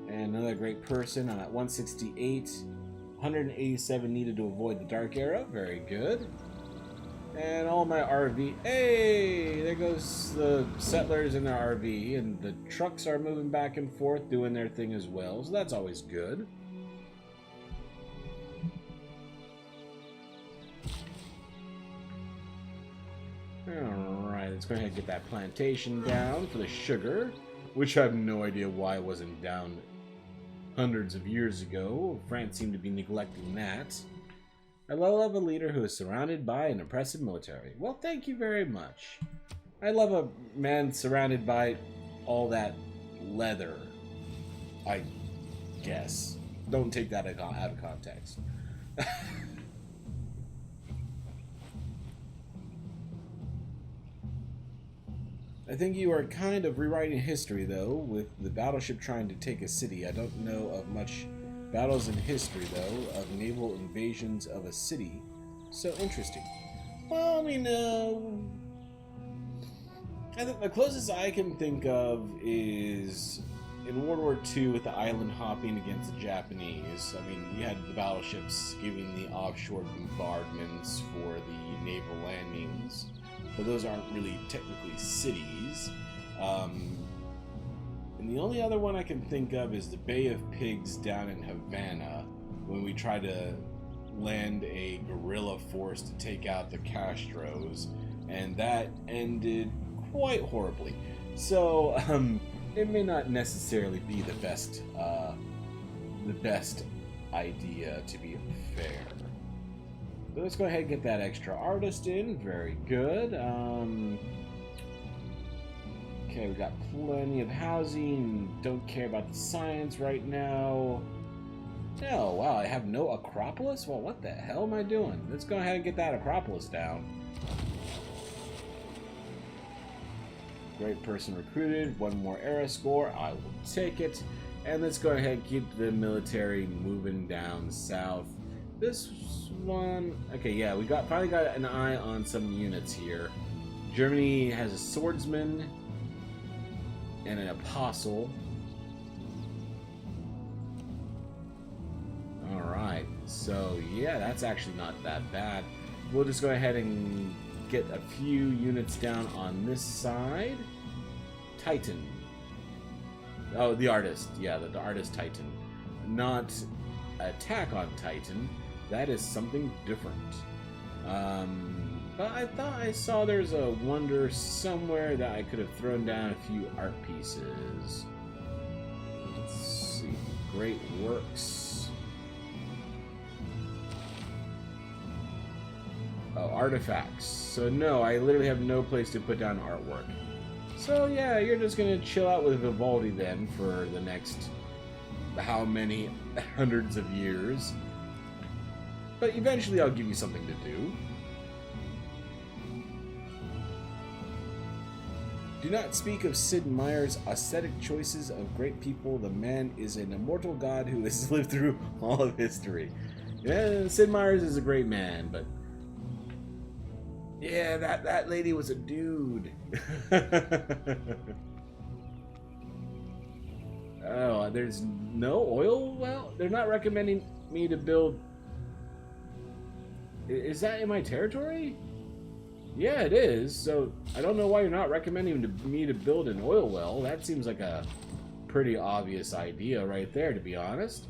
And another great person, I'm at 168. 187 needed to avoid the dark era. Very good. And all my RV... Hey! There goes the settlers in their RV, and the trucks are moving back and forth, doing their thing as well, so that's always good. Alright, let's go ahead and get that plantation down for the sugar, which I have no idea why it wasn't down hundreds of years ago. France seemed to be neglecting that. I love a leader who is surrounded by an impressive military. Well, thank you very much. I love a man surrounded by all that leather, I guess. Don't take that out of context. I think you are kind of rewriting history, though, with the battleship trying to take a city. I don't know of much battles in history, though, of naval invasions of a city. So interesting. Well, I mean, I think the closest I can think of is in World War II with the island hopping against the Japanese. I mean, you had the battleships giving the offshore bombardments for the naval landings. But those aren't really technically cities. And the only other one I can think of is the Bay of Pigs down in Havana, when we tried to land a guerrilla force to take out the Castros, and that ended quite horribly. So it may not necessarily be the best idea, to be fair. So let's go ahead and get that extra artist in. Very good. Okay, we got plenty of housing. Don't care about the science right now. Oh, wow, I have no Acropolis? Well, what the hell am I doing? Let's go ahead and get that Acropolis down. Great person recruited. One more era score. I will take it. And let's go ahead and keep the military moving down south. This one... Okay, yeah, we finally got an eye on some units here. Germany has a swordsman and an apostle. Alright, so yeah, that's actually not that bad. We'll just go ahead and get a few units down on this side. Titan. Oh, the artist. Yeah, the artist Titan. Not attack on Titan. That is something different. But I thought I saw there's a wonder somewhere that I could have thrown down a few art pieces. Let's see. Great works. Oh, artifacts. So no, I literally have no place to put down artwork. So yeah, you're just gonna chill out with Vivaldi then for the next how many hundreds of years. But eventually I'll give you something to do. Do not speak of Sid Meier's ascetic choices of great people. The man is an immortal god who has lived through all of history. Yeah, Sid Meier's is a great man, but yeah, that lady was a dude. Oh, there's no oil well? They're not recommending me to build. Is that in my territory? Yeah, it is. So I don't know why you're not recommending me to build an oil well. That seems like a pretty obvious idea right there, to be honest.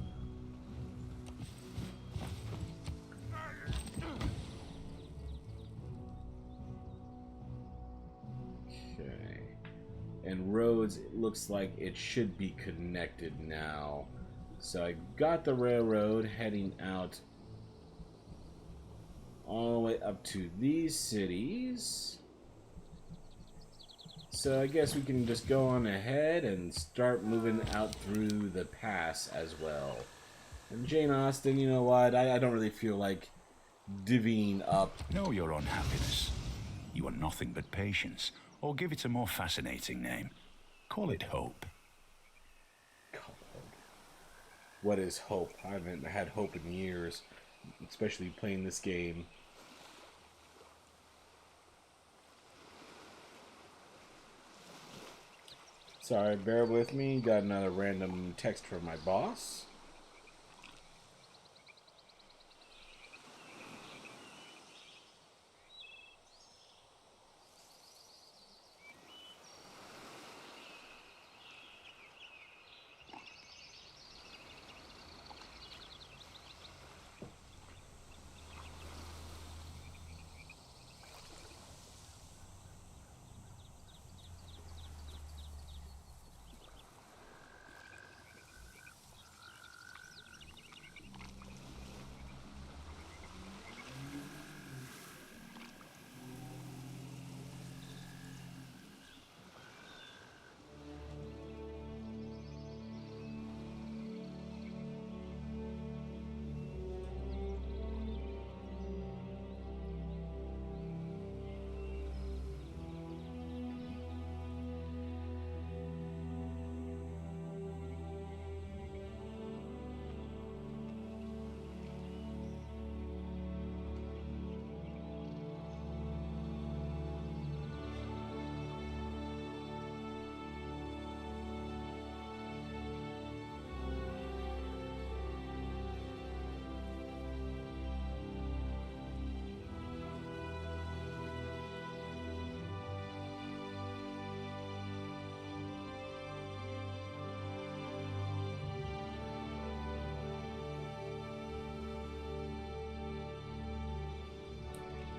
Okay. And roads, it looks like it should be connected now. So I got the railroad heading out all the way up to these cities. So I guess we can just go on ahead and start moving out through the pass as well. And Jane Austen, you know what? I don't really feel like divvying up. Know your own happiness. You want nothing but patience, or give it a more fascinating name. Call it hope. What is hope? I haven't had hope in years, especially playing this game. Sorry, bear with me. Got another random text from my boss.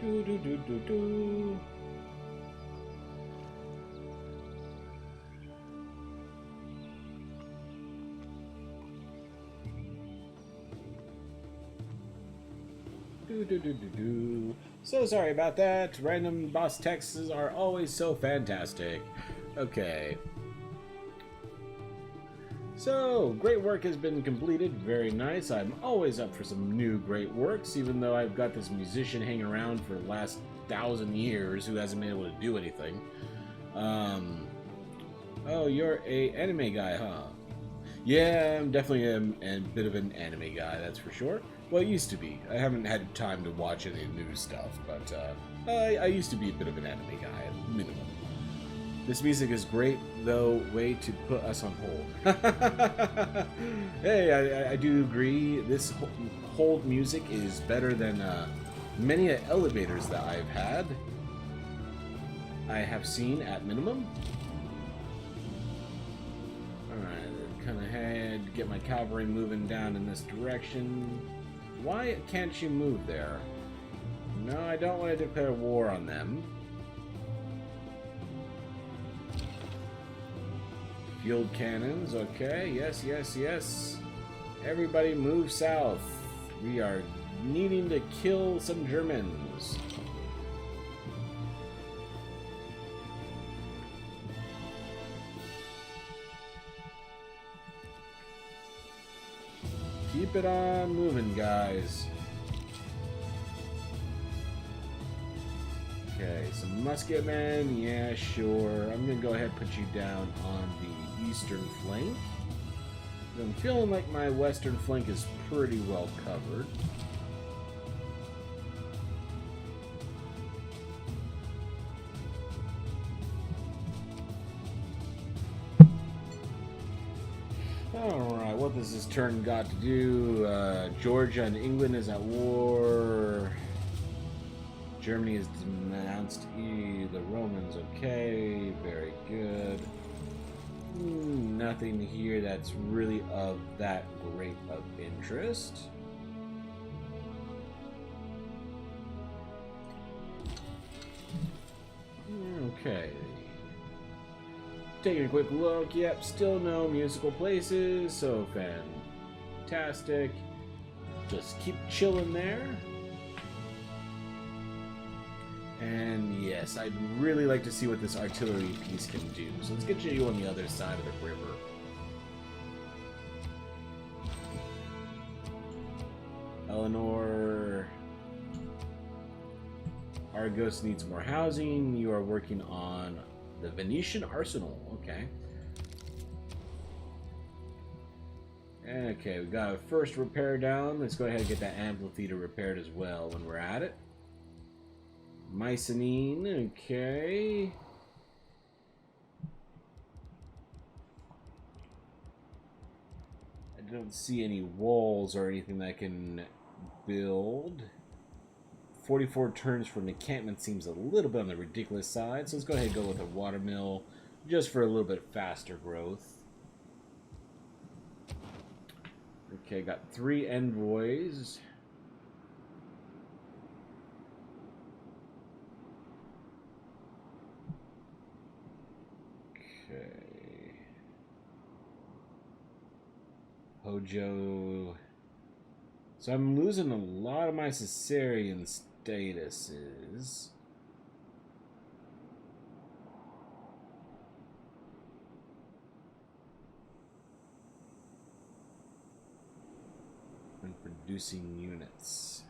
Do do do do do. Do do do do do. So sorry about that. Random boss texts are always so fantastic. Okay. So, great work has been completed. Very nice. I'm always up for some new great works, even though I've got this musician hanging around for the last 1,000 years who hasn't been able to do anything. Oh, you're a anime guy, huh? Yeah, I'm definitely a bit of an anime guy, that's for sure. Well, I used to be. I haven't had time to watch any new stuff, but I used to be a bit of an anime guy, at minimum. This music is great, though. Way to put us on hold. Hey, I do agree. This hold music is better than many elevators that I have seen at minimum. Alright, kind of head, get my cavalry moving down in this direction. Why can't you move there? No, I don't want to declare war on them. Field cannons, okay, yes, yes, yes. Everybody move south. We are needing to kill some Germans. Keep it on moving, guys. Okay, so musketmen, yeah, sure. I'm gonna go ahead and put you down on the eastern flank. I'm feeling like my western flank is pretty well covered. Alright, what does this turn got to do? Georgia and England is at war. Germany has denounced the Romans. Okay, very good. Nothing here that's really of that great of interest. Okay. Taking a quick look. Yep, still no musical places, so fantastic. Just keep chilling there. And yes, I'd really like to see what this artillery piece can do. So let's get you on the other side of the river. Eleanor. Argos needs more housing. You are working on the Venetian Arsenal. Okay. Okay, we got a first repair down. Let's go ahead and get that amphitheater repaired as well when we're at it. Mycenaean, okay. I don't see any walls or anything that I can build. 44 turns for an encampment seems a little bit on the ridiculous side, so let's go ahead and go with a watermill just for a little bit faster growth. Okay, got 3 envoys. Okay. Hojo. So I'm losing a lot of my Caesarian statuses. And producing units.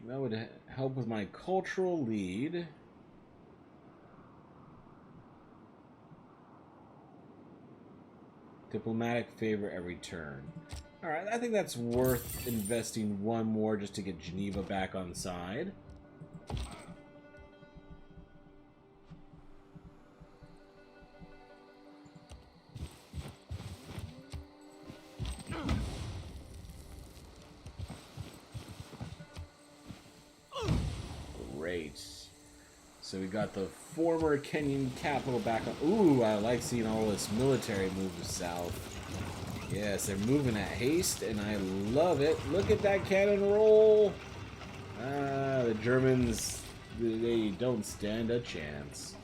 That would help with my cultural lead. Diplomatic favor every turn. Alright, I think that's worth investing 1 more just to get Geneva back on side. Great. So we got the former Kenyan capital back on. Ooh, I like seeing all this military move south. Yes, they're moving at haste, and I love it. Look at that cannon roll. The Germans, they don't stand a chance.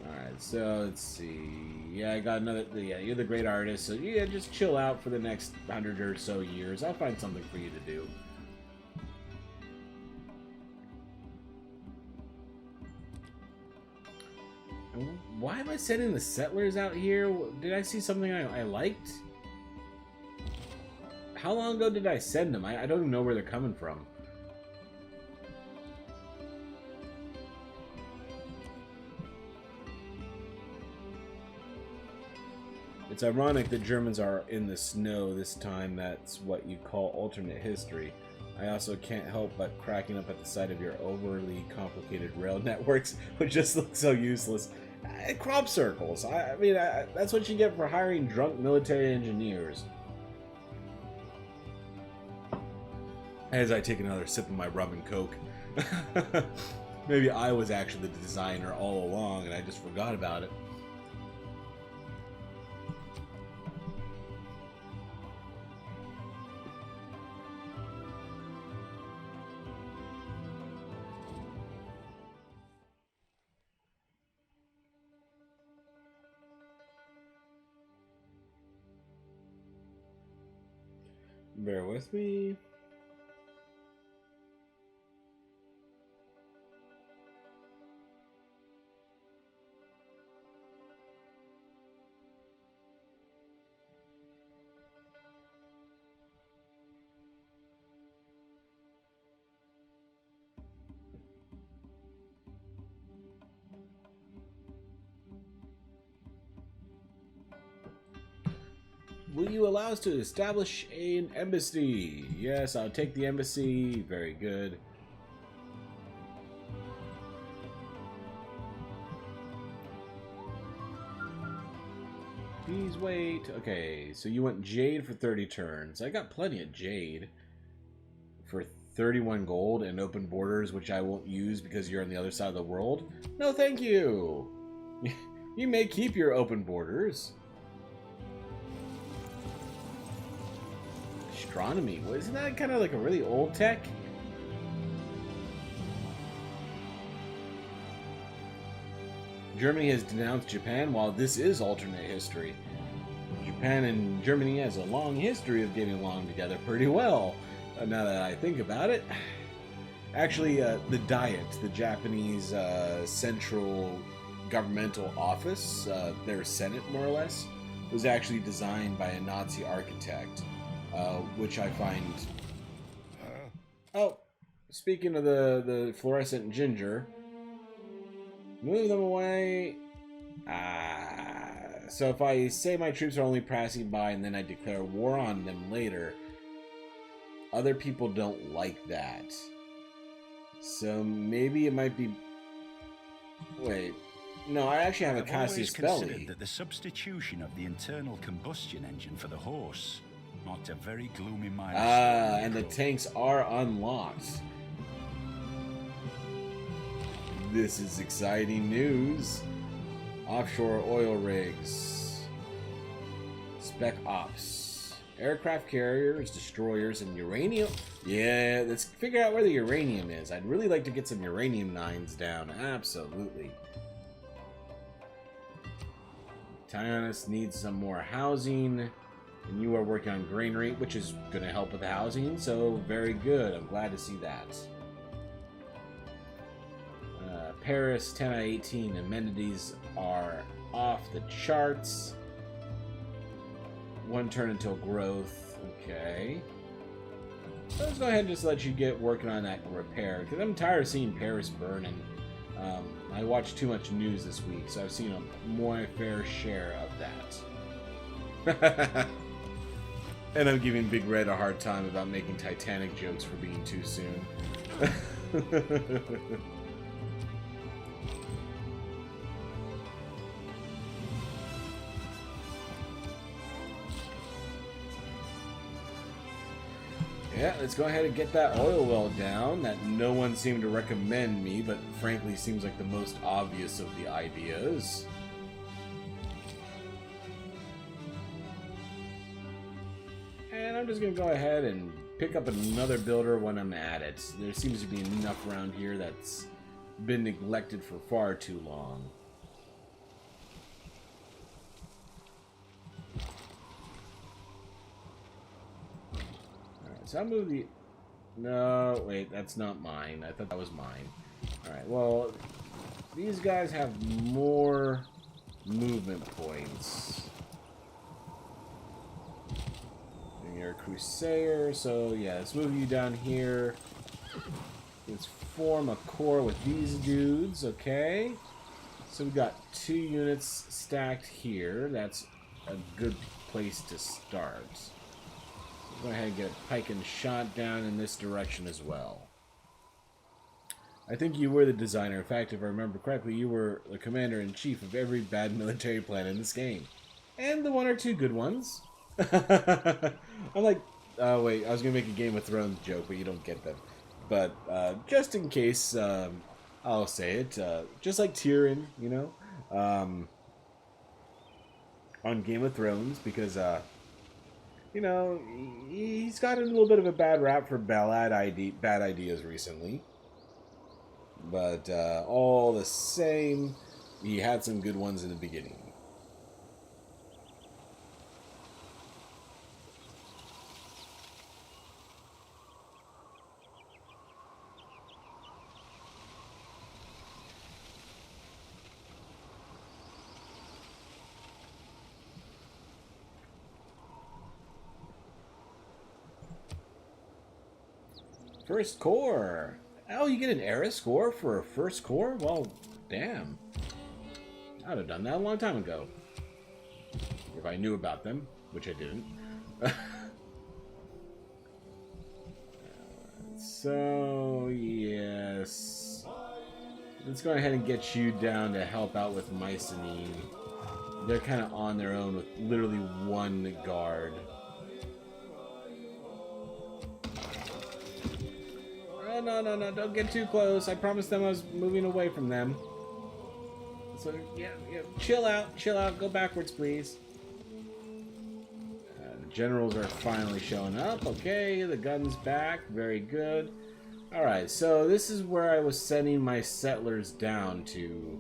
Alright, so let's see. Yeah, I got another. Yeah, you're the great artist, so yeah, just chill out for the next 100 or so years. I'll find something for you to do. Why am I sending the settlers out here? Did I see something I liked? How long ago did I send them? I don't even know where they're coming from. It's ironic that Germans are in the snow this time. That's what you call alternate history. I also can't help but cracking up at the sight of your overly complicated rail networks, which just look so useless. Crop circles. I mean, that's what you get for hiring drunk military engineers. As I take another sip of my rum and coke. Maybe I was actually the designer all along and I just forgot about it. Bear with me. Will you allow us to establish an embassy? Yes, I'll take the embassy. Very good. Please wait. Okay, so you want jade for 30 turns. I got plenty of jade for 31 gold and open borders, which I won't use because you're on the other side of the world. No, thank you. You may keep your open borders. Astronomy. Well, isn't that kind of like a really old tech? Germany has denounced Japan, while this is alternate history. Japan and Germany has a long history of getting along together pretty well, now that I think about it. Actually, the Diet, the Japanese central governmental office, their senate more or less, was actually designed by a Nazi architect, which I find... Oh, speaking of the fluorescent ginger... Move them away. So if I say my troops are only passing by and then I declare war on them later, other people don't like that. So maybe it might be... Wait. No, I actually have a Cassius Belli. Considered that the substitution of the internal combustion engine for the horse marked a very gloomy milestone. And the tanks are unlocked. This is exciting news. Offshore oil rigs. Spec ops. Aircraft carriers, destroyers, and uranium. Yeah, let's figure out where the uranium is. I'd really like to get some uranium 9s down. Absolutely. Tyrannus needs some more housing. And you are working on granary, which is going to help with the housing. So, very good. I'm glad to see that. Paris, 10 out of 18 amenities are off the charts. 1 turn until growth. Okay. So let's go ahead and just let you get working on that repair, because I'm tired of seeing Paris burn, and I watched too much news this week, so I've seen a more fair share of that. And I'm giving Big Red a hard time about making Titanic jokes for being too soon. Yeah, let's go ahead and get that oil well down that no one seemed to recommend me, but frankly seems like the most obvious of the ideas. And I'm just going to go ahead and pick up another builder when I'm at it. There seems to be enough around here that's been neglected for far too long. So I'll move the... No, wait, that's not mine. I thought that was mine. Alright, well, these guys have more movement points. And you're a Crusader, so yeah, let's move you down here. Let's form a core with these dudes, okay? So we've got 2 units stacked here. That's a good place to start. Go ahead and get a pike and shot down in this direction as well. I think you were the designer. In fact, if I remember correctly, you were the commander-in-chief of every bad military plan in this game. And the 1 or 2 good ones. I'm like, oh wait, I was going to make a Game of Thrones joke, but you don't get that. But just in case, I'll say it. Just like Tyrion, you know, on Game of Thrones, because... you know, he's gotten a little bit of a bad rap for bad ideas recently. But all the same, he had some good ones in the beginning. First core. Oh, you get an era score for a first core? Well, damn. I'd have done that a long time ago. If I knew about them. which I didn't. So, yes. Let's go ahead and get you down to help out with Mycenae. They're kind of on their own with literally one guard. Oh, no, don't get too close. I promised them I was moving away from them. So, yeah, chill out, go backwards, please. The generals are finally showing up. Okay, the gun's back, very good. Alright, so this is where I was sending my settlers down to.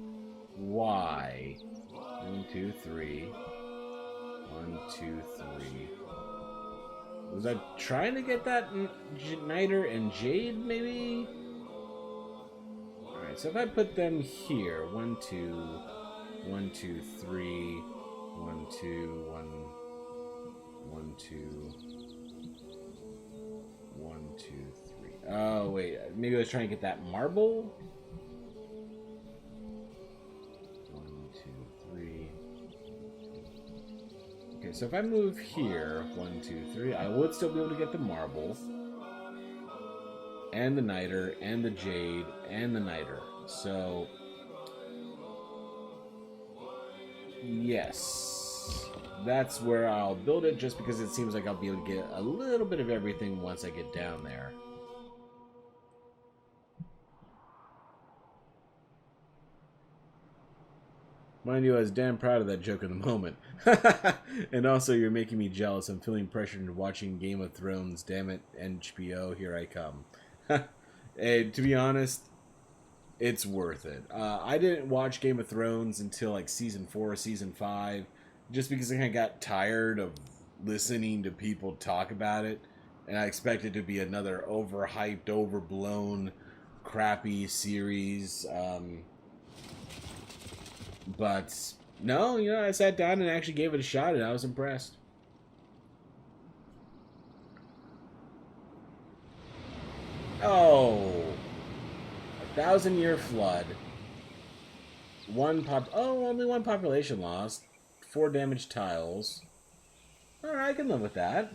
Why? 1, 2, 3. 1, 2, 3. Was I trying to get that Niter and Jade, maybe? Alright, so if I put them here, 1, 2, 1, 2, 3, 1, 2, 1, 1, 2, 1, 2, 3. Oh, wait, maybe I was trying to get that marble? 1, 2, 3. Okay, so if I move here, 1, 2, 3, I would still be able to get the marble. And the Niter, and the Jade, and the Niter. So, yes, that's where I'll build it, just because it seems like I'll be able to get a little bit of everything once I get down there. Mind you, I was damn proud of that joke in the moment. And also, you're making me jealous. I'm feeling pressured into watching Game of Thrones. Damn it, HBO, here I come. And to be honest, it's worth it. I didn't watch Game of Thrones until like season 4, season 5, just because I kind of got tired of listening to people talk about it, and I expected it to be another overhyped, overblown, crappy series. But no, you know, I sat down and actually gave it a shot, and I was impressed. Oh, 1,000-year flood. Only one population lost. 4 damaged tiles. All right, I can live with that.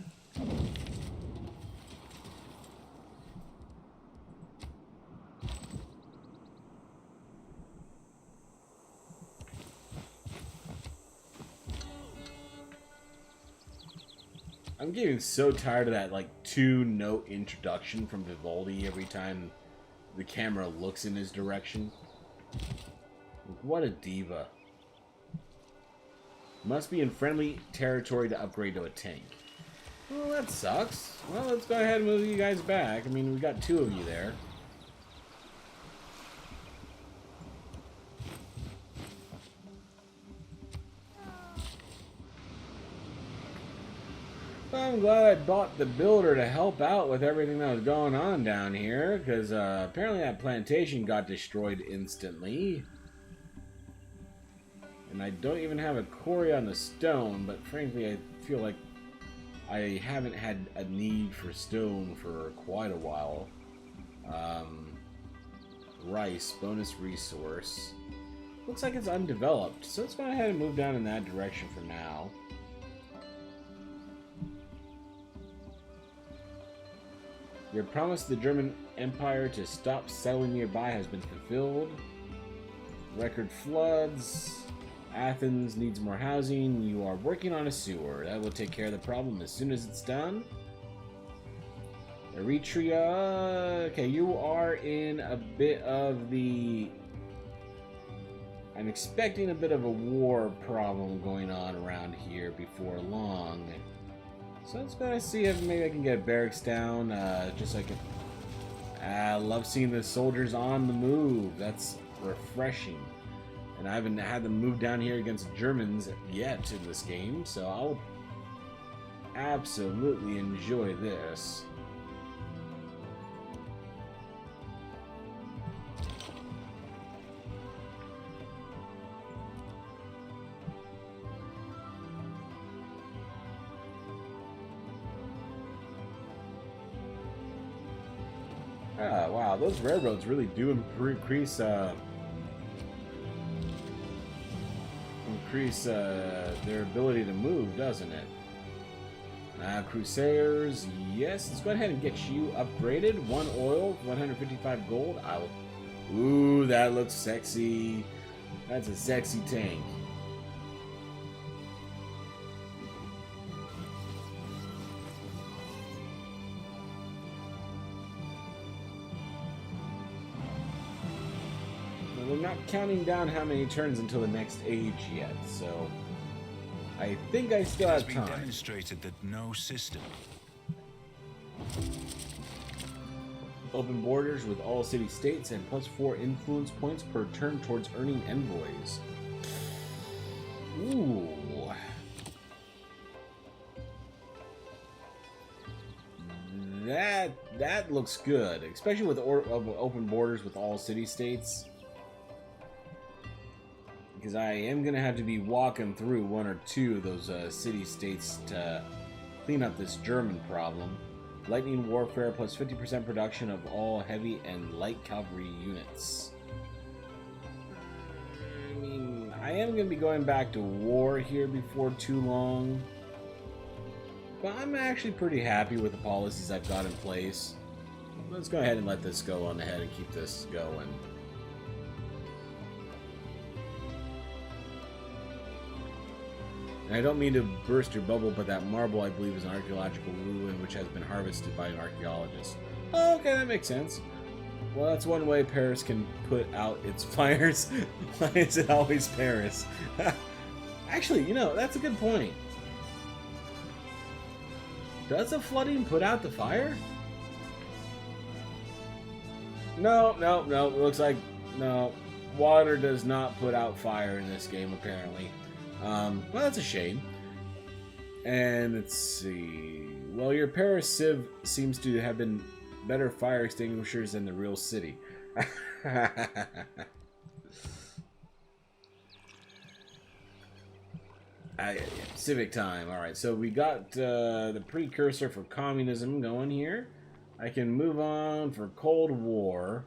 I'm getting so tired of that, like, 2-note introduction from Vivaldi every time the camera looks in his direction. What a diva. Must be in friendly territory to upgrade to a tank. Well, that sucks. Well, let's go ahead and move you guys back. I mean, we got 2 of you there. I'm glad I bought the builder to help out with everything that was going on down here, because apparently that plantation got destroyed instantly. And I don't even have a quarry on the stone, but frankly I feel like I haven't had a need for stone for quite a while. Rice, bonus resource. Looks like it's undeveloped, so let's go ahead and move down in that direction for now. Your promise to the German Empire to stop settling nearby has been fulfilled. Record floods. Athens needs more housing. You are working on a sewer. That will take care of the problem as soon as it's done. Eritrea. Okay, you are in a bit of the... I'm expecting a bit of a war problem going on around here before long. So let's go see if maybe I can get barracks down, just so I can... I love seeing the soldiers on the move. That's refreshing. And I haven't had them move down here against Germans yet in this game, so I'll absolutely enjoy this. Ah, wow, those railroads really do increase their ability to move, doesn't it? Crusaders, yes. Let's go ahead and get you upgraded. 1 oil, 155 gold. Ooh, that looks sexy. That's a sexy tank. We're not counting down how many turns until the next age yet, so I think I still have time. It has been demonstrated that no system. Open borders with all city-states and +4 influence points per turn towards earning envoys. Ooh. That looks good, especially with open borders with all city-states. Because I am going to have to be walking through 1 or 2 of those city-states to clean up this German problem. Lightning warfare plus 50% production of all heavy and light cavalry units. I mean, I am going to be going back to war here before too long. But I'm actually pretty happy with the policies I've got in place. Let's go ahead and let this go on ahead and keep this going. And I don't mean to burst your bubble, but that marble, I believe, is an archaeological ruin which has been harvested by an archaeologist. Oh, okay, that makes sense. Well, that's one way Paris can put out its fires. Why is it always Paris? Actually, you know, that's a good point. Does the flooding put out the fire? No. It looks like, no. Water does not put out fire in this game, apparently. Well, that's a shame. And let's see. Well, your Paris Civ seems to have been better fire extinguishers than the real city. Civic time. Alright, so we got the precursor for communism going here. I can move on for Cold War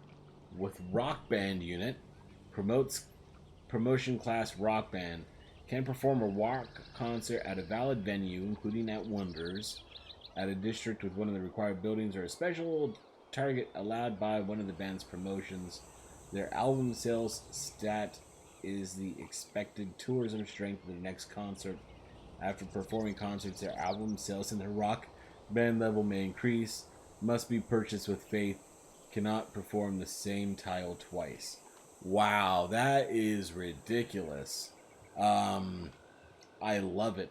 with Rock Band unit. Promotes promotion class Rock Band. Can perform a rock concert at a valid venue, including at Wonders, at a district with one of the required buildings, or a special target allowed by one of the band's promotions. Their album sales stat is the expected tourism strength of the next concert. After performing concerts, their album sales and their rock band level may increase. Must be purchased with faith. Cannot perform the same tile twice. Wow, that is ridiculous. I love it.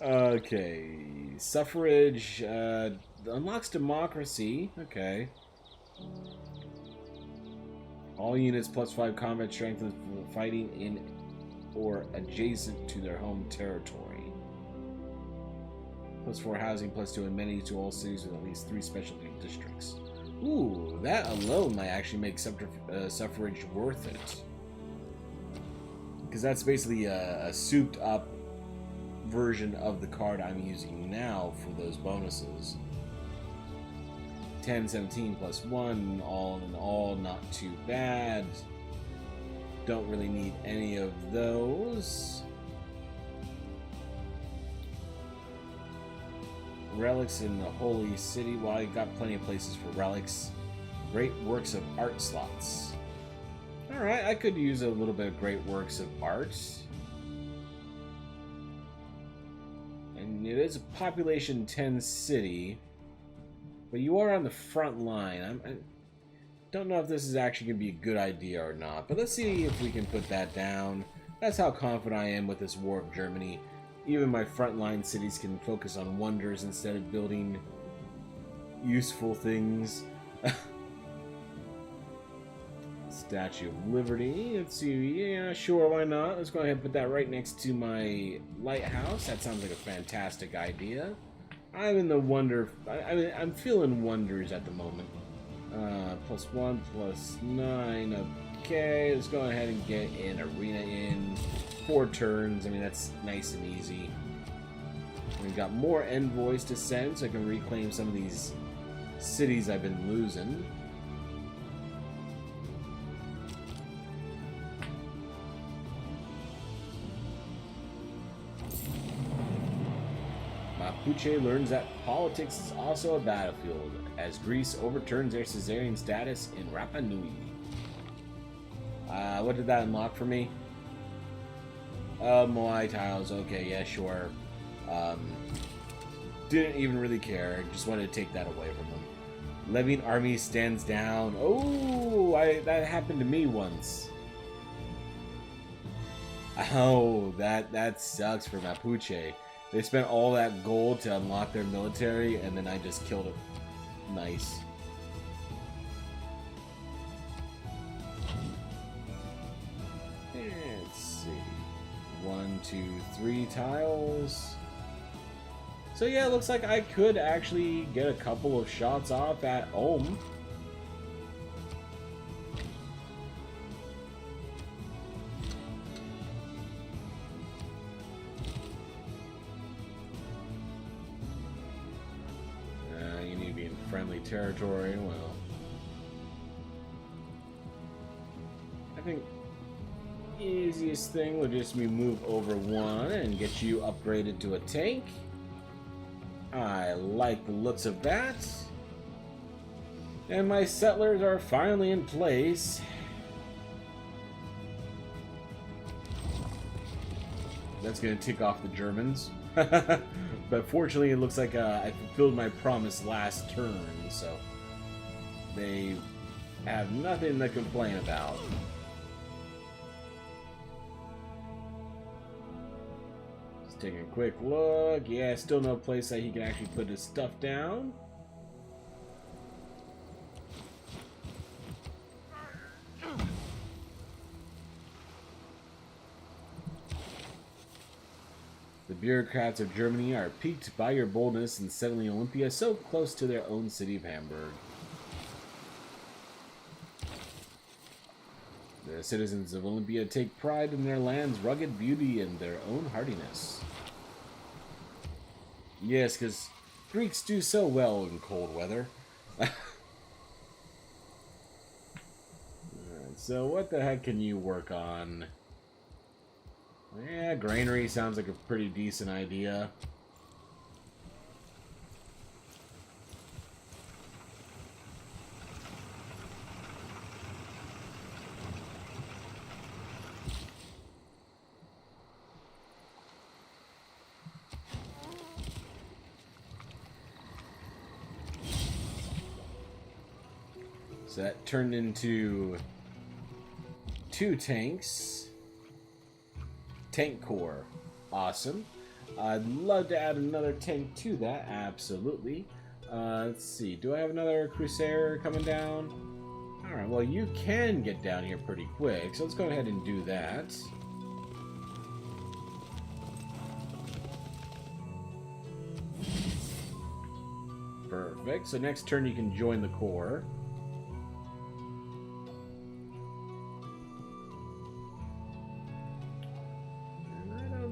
Okay, suffrage unlocks democracy. Okay. All units +5 combat strength fighting in or adjacent to their home territory. +4 housing, +2 amenities to all cities with at least 3 specialty districts. Ooh, that alone might actually make suffrage worth it. Because that's basically a souped up version of the card I'm using now for those bonuses. 10, 17 +1, all in all, not too bad. Don't really need any of those. Relics in the Holy City. Well, I got plenty of places for relics. Great works of art slots. Alright, I could use a little bit of great works of art. And it is a population 10 city. But you are on the front line. I don't know if this is actually going to be a good idea or not. But let's see if we can put that down. That's how confident I am with this War of Germany. Even my frontline cities can focus on wonders instead of building useful things. Statue of Liberty. Let's see. Yeah, sure, why not? Let's go ahead and put that right next to my lighthouse. That sounds like a fantastic idea. I'm in the wonder. I'm feeling wonders at the moment. +1, +9. Okay, let's go ahead and get an arena in. 4 turns. I mean, that's nice and easy. We've got more envoys to send, so I can reclaim some of these cities I've been losing. Mapuche learns that politics is also a battlefield, as Greece overturns their Caesarian status in Rapa Nui. What did that unlock for me? Moai tiles. Okay, yeah, sure. Didn't even really care. Just wanted to take that away from them. Levian army stands down. Oh, that happened to me once. Oh, that sucks for Mapuche. They spent all that gold to unlock their military, and then I just killed it. Nice. Let's see. 1, 2, 3 tiles. So yeah, it looks like I could actually get a couple of shots off at Ohm. You need to be in friendly territory. Well, I think easiest thing would just be move over 1 and get you upgraded to a tank. I like the looks of that. And my settlers are finally in place. That's going to tick off the Germans. But fortunately, it looks like I fulfilled my promise last turn, so they have nothing to complain about. Taking a quick look. Yeah, still no place that he can actually put his stuff down. The bureaucrats of Germany are piqued by your boldness in settling Olympia so close to their own city of Hamburg. The citizens of Olympia take pride in their land's rugged beauty and their own hardiness. Yes, because Greeks do so well in cold weather. So what the heck can you work on? Yeah, granary sounds like a pretty decent idea. So that turned into 2 tanks. Tank core. Awesome. I'd love to add another tank to that. Absolutely. Let's see. Do I have another Crusader coming down? Alright, well, you can get down here pretty quick, so let's go ahead and do that. Perfect. So next turn you can join the core.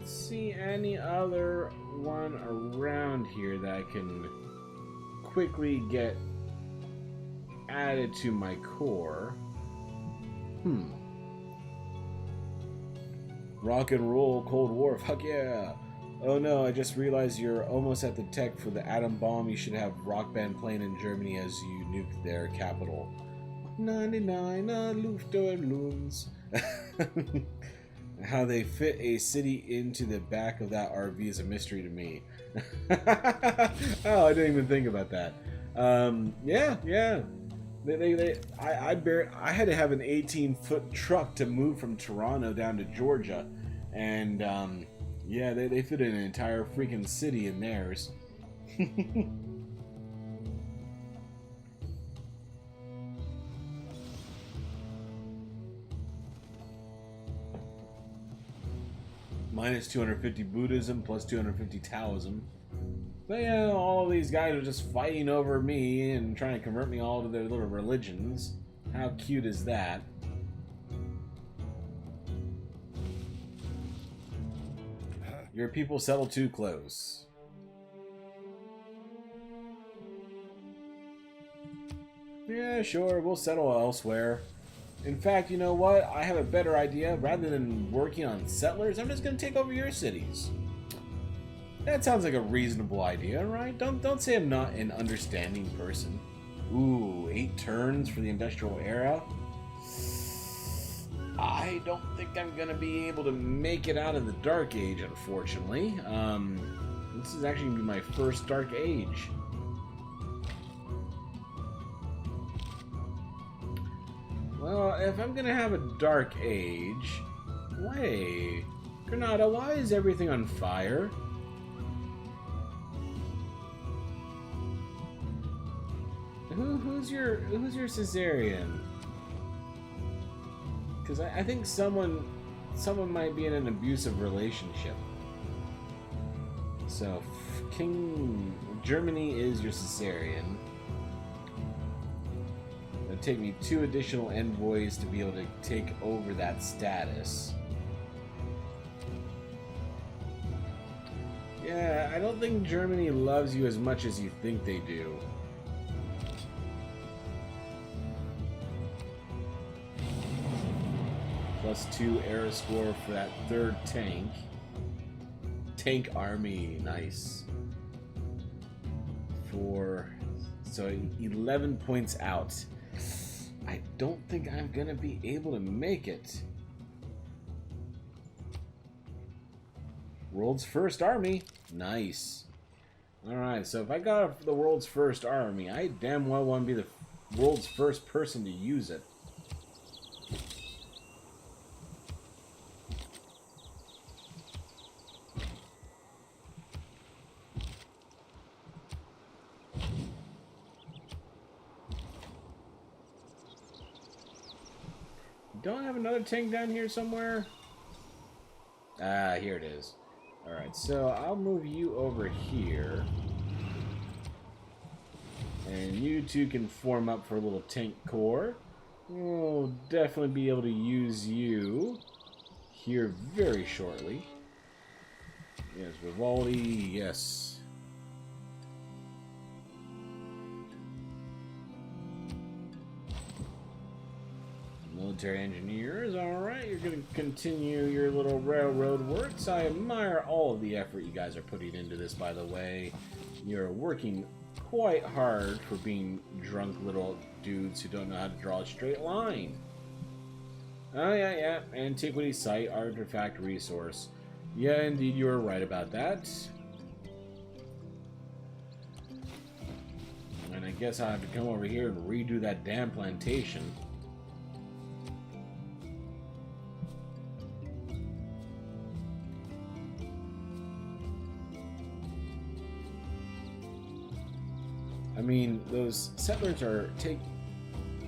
See any other one around here that I can quickly get added to my core. Rock and roll, Cold War, fuck yeah. Oh no, I just realized you're almost at the tech for the atom bomb. You should have Rock Band playing in Germany as you nuke their capital. 99 Luftballons. How they fit a city into the back of that RV is a mystery to me. Oh, I didn't even think about that. Yeah. I had to have an 18-foot truck to move from Toronto down to Georgia, and yeah, they fit an entire freaking city in theirs. Minus 250 Buddhism, plus 250 Taoism. But yeah, all of these guys are just fighting over me and trying to convert me all to their little religions. How cute is that? Your people settle too close. Yeah, sure, we'll settle elsewhere. In fact, you know what? I have a better idea. Rather than working on settlers, I'm just going to take over your cities. That sounds like a reasonable idea, right? Don't say I'm not an understanding person. Ooh, 8 turns for the industrial era. I don't think I'm gonna be able to make it out of the Dark Age, unfortunately. This is actually gonna be my first Dark Age. Well, if I'm gonna have a Dark Age, wait, Granada, why is everything on fire? Who's your Caesarean? Because I think someone might be in an abusive relationship. So, Germany is your Caesarean. It'll take me 2 additional envoys to be able to take over that status. Yeah, I don't think Germany loves you as much as you think they do. +2 era score for that 3rd tank. Tank army, nice. So 11 points out. I don't think I'm gonna be able to make it. World's first army, nice. Alright, so if I got the world's first army, I damn well want to be the world's first person to use it. Don't I have another tank down here somewhere? Ah, here it is. Alright, so I'll move you over here. And you two can form up for a little tank corps. We'll definitely be able to use you here very shortly. Yes, Vivaldi, yes. Military engineers, alright, you're going to continue your little railroad works. I admire all of the effort you guys are putting into this, by the way. You're working quite hard for being drunk little dudes who don't know how to draw a straight line. Oh, yeah, antiquity site, artifact resource. Yeah, indeed, you were right about that. And I guess I'll have to come over here and redo that damn plantation. I mean, those settlers are taking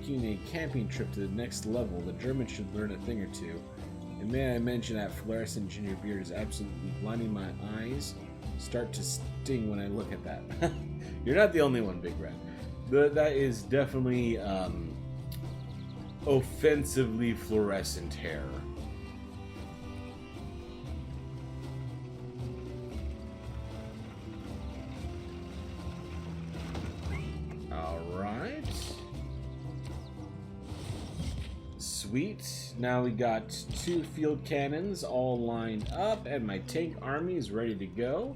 a camping trip to the next level. The Germans should learn a thing or two. And may I mention that fluorescent ginger beard is absolutely blinding my eyes. Start to sting when I look at that. You're not the only one, Big Red. That is definitely offensively fluorescent hair. Sweet. Now we got 2 field cannons all lined up, and my tank army is ready to go.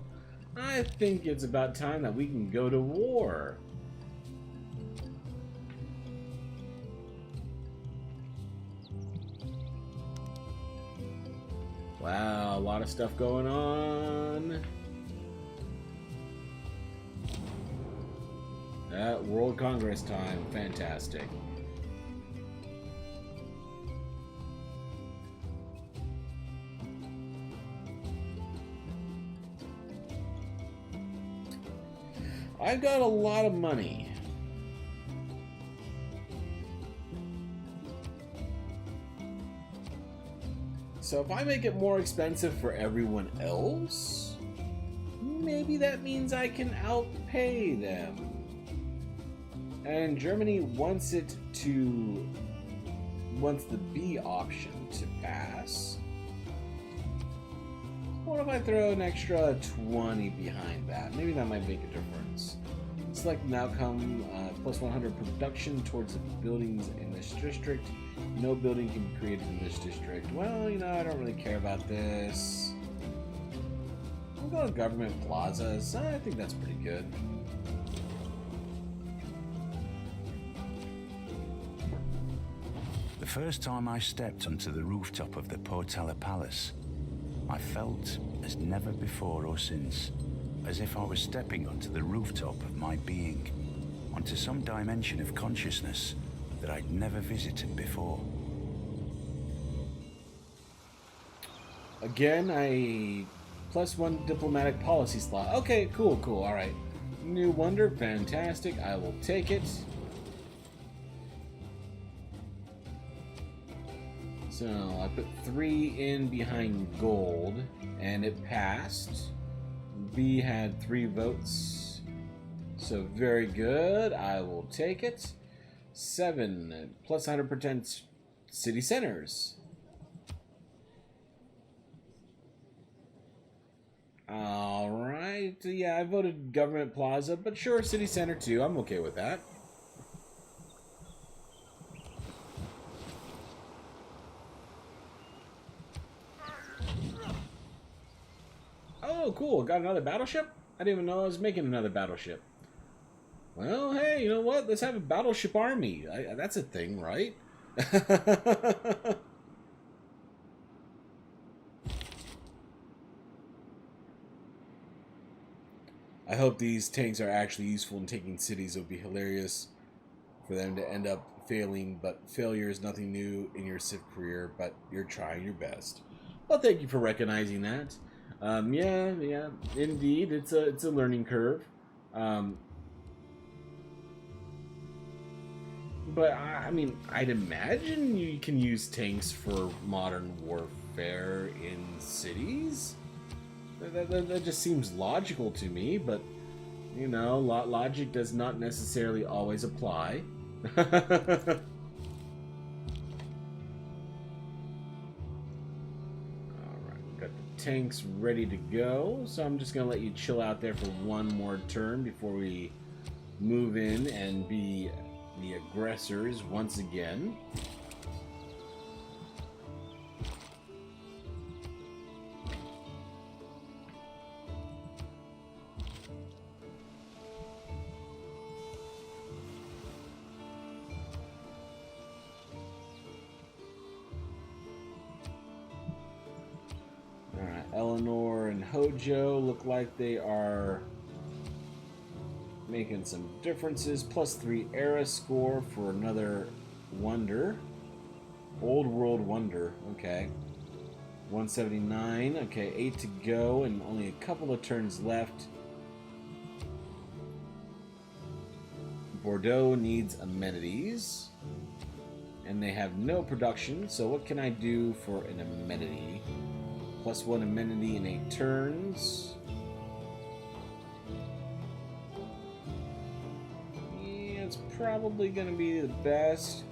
I think it's about time that we can go to war. Wow, a lot of stuff going on. World Congress time. Fantastic. I've got a lot of money. So if I make it more expensive for everyone else, maybe that means I can outpay them. And Germany wants the B option to pass. What if I throw an extra 20 behind that? Maybe that might make a difference. Select an outcome, plus 100 production towards the buildings in this district. No building can be created in this district. Well, you know, I don't really care about this. I'm going to government plazas. I think that's pretty good. The first time I stepped onto the rooftop of the Portella Palace, I felt as never before or since, as if I was stepping onto the rooftop of my being, onto some dimension of consciousness that I'd never visited before. Again, I +1 diplomatic policy slot. Okay, cool, cool. All right. New wonder, fantastic. I will take it. So I put 3 in behind gold, and it passed. B had 3 votes, so very good. I will take it. 7 plus 100% city centers. All right. Yeah, I voted government plaza, but sure, city center too. I'm okay with that. Oh, cool. Got another battleship? I didn't even know I was making another battleship. Well, hey, you know what? Let's have a battleship army. That's a thing, right? I hope these tanks are actually useful in taking cities. It would be hilarious for them to end up failing, but failure is nothing new in your Civ career, but you're trying your best. Well, thank you for recognizing that. Yeah, indeed, it's a learning curve. But I mean, I'd imagine you can use tanks for modern warfare in cities. That just seems logical to me, but you know, logic does not necessarily always apply. Tanks ready to go, so I'm just gonna let you chill out there for one more turn before we move in and be the aggressors once again. Eleanor and Hojo look like they are making some differences. +3 era score for another wonder. Old World Wonder. Okay. 179. Okay, 8 to go and only a couple of turns left. Bordeaux needs amenities. And they have no production, so what can I do for an amenity? +1 amenity in 8 turns. Yeah, it's probably going to be the best.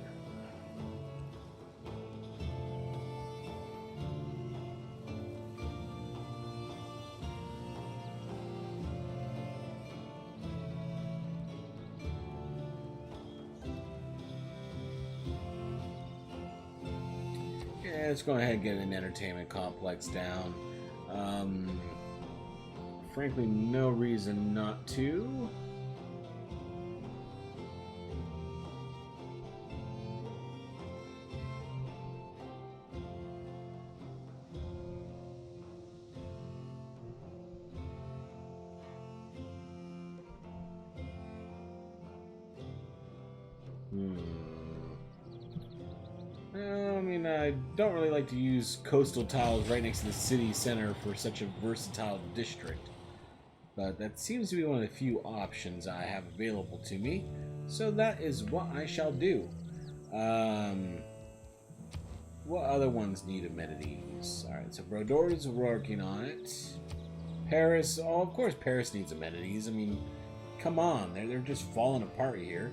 Let's go ahead and get an entertainment complex down. Frankly, no reason not to. I don't really like to use coastal tiles right next to the city center for such a versatile district, but that seems to be one of the few options I have available to me, so that is what I shall do. What other ones need amenities? Alright, so Bordeaux is working on it. Paris, oh, of course Paris needs amenities. I mean, come on, they're just falling apart here.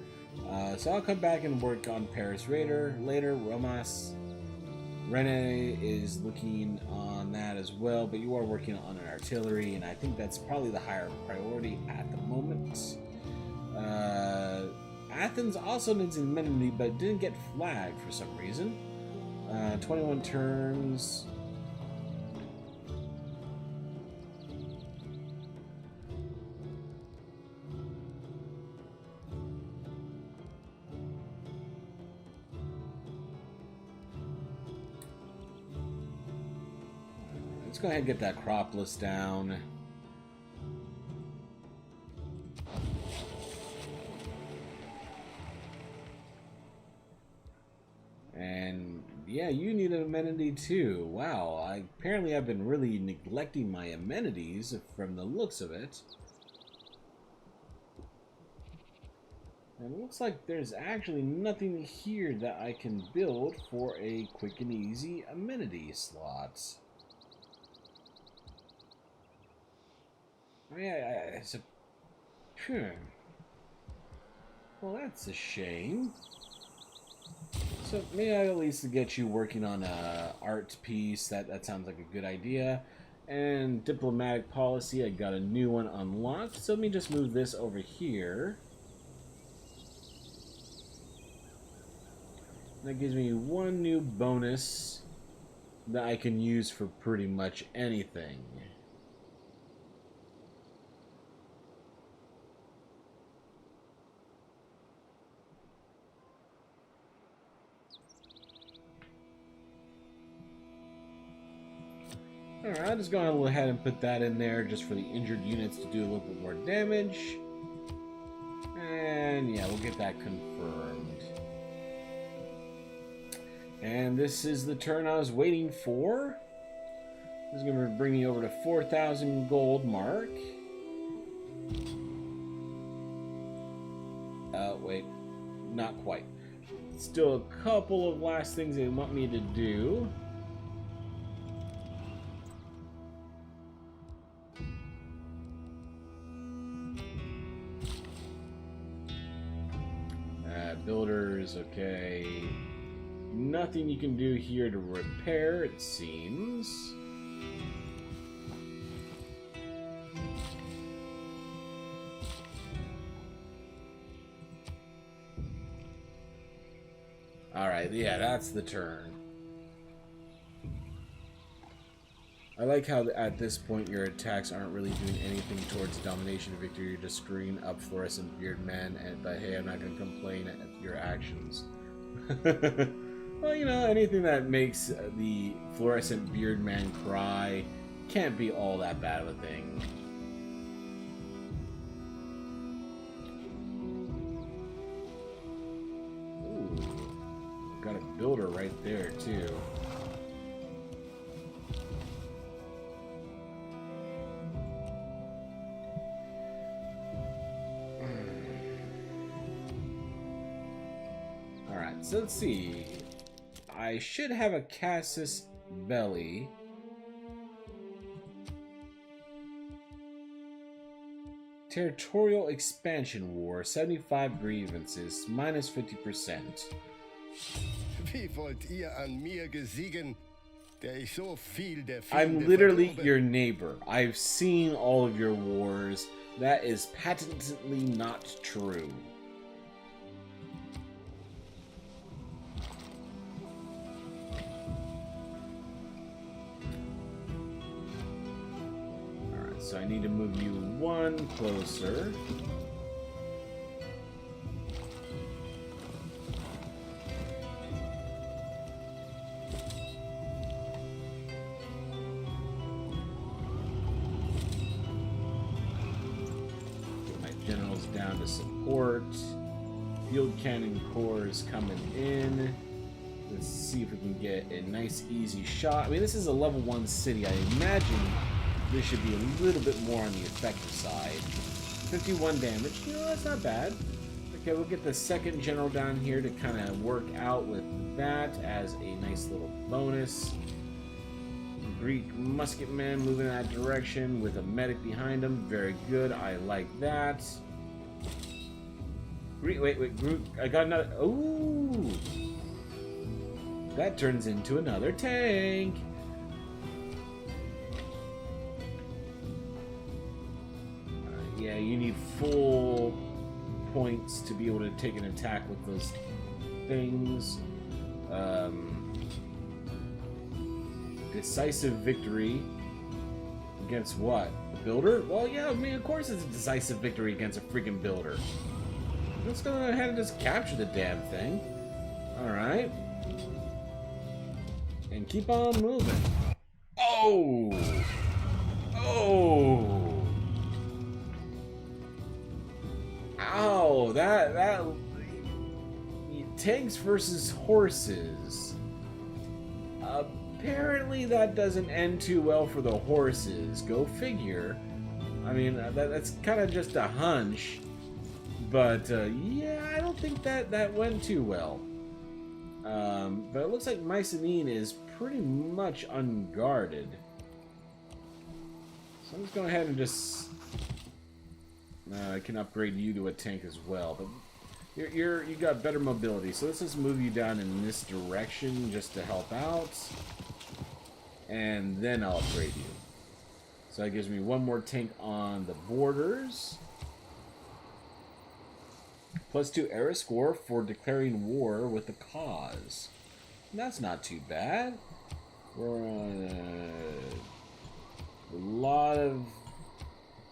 So I'll come back and work on Paris later. Romas. Rene is looking on that as well, but you are working on an artillery, and I think that's probably the higher priority at the moment. Athens also needs an amenity, but didn't get flagged for some reason. 21 turns. let's go ahead and get that crop list down. And yeah, you need an amenity too. Wow, apparently I've been really neglecting my amenities from the looks of it. And it looks like there's actually nothing here that I can build for a quick and easy amenity slot. I mean, well, that's a shame. So maybe I at least get you working on a art piece. That sounds like a good idea. And diplomatic policy, I got a new one unlocked. So let me just move this over here. That gives me one new bonus that I can use for pretty much anything. Alright, I'm just going to go ahead and put that in there just for the injured units to do a little bit more damage. And yeah, we'll get that confirmed. And this is the turn I was waiting for. This is going to bring me over to 4,000 gold mark. Wait, not quite. Still a couple of last things they want me to do. Builders, okay. Nothing you can do here to repair, it seems. Alright, yeah, that's the turn. I like how at this point your attacks aren't really doing anything towards domination or victory. You're just screwing up fluorescent beard men, but hey, I'm not going to complain at your actions. Well, you know, anything that makes the fluorescent beard man cry can't be all that bad of a thing. Ooh, got a builder right there too. Alright, so let's see. I should have a Casus Belli. Territorial Expansion War, 75 grievances, minus 50%. Wie wollt ihr an mir gesiegen, der ich so viel der I'm Feinde literally verdorben? your neighbor. I've seen all of your wars. That is patently not true. Alright, so I need to move you one closer. Generals down to support. Field cannon corps is coming in. Let's see if we can get a nice easy shot. I mean, this is a level 1 city. I imagine this should be a little bit more on the effective side. 51 damage. You know, that's not bad. Okay, we'll get the second general down here to kind of work out with that as a nice little bonus. Greek musketman moving in that direction with a medic behind him. Very good. I like that. Wait. Greek. I got another. Ooh. That turns into another tank. Yeah, you need full points to be able to take an attack with those things. Decisive victory against what? The builder? Well, yeah, I mean, of course it's a decisive victory against a freaking builder. Let's go ahead and just capture the damn thing. Alright. And keep on moving. Oh! Oh! Ow! That... Tanks versus horses. Apparently that doesn't end too well for the horses. Go figure. I mean, that's kind of just a hunch. But, yeah, I don't think that went too well. But it looks like Myceline is pretty much unguarded. So I'm just going ahead and just... I can upgrade you to a tank as well. But you got better mobility. So let's just move you down in this direction just to help out. And then I'll upgrade you. So that gives me one more tank on the borders. +2 era score for declaring war with the cause. That's not too bad. We're on a lot of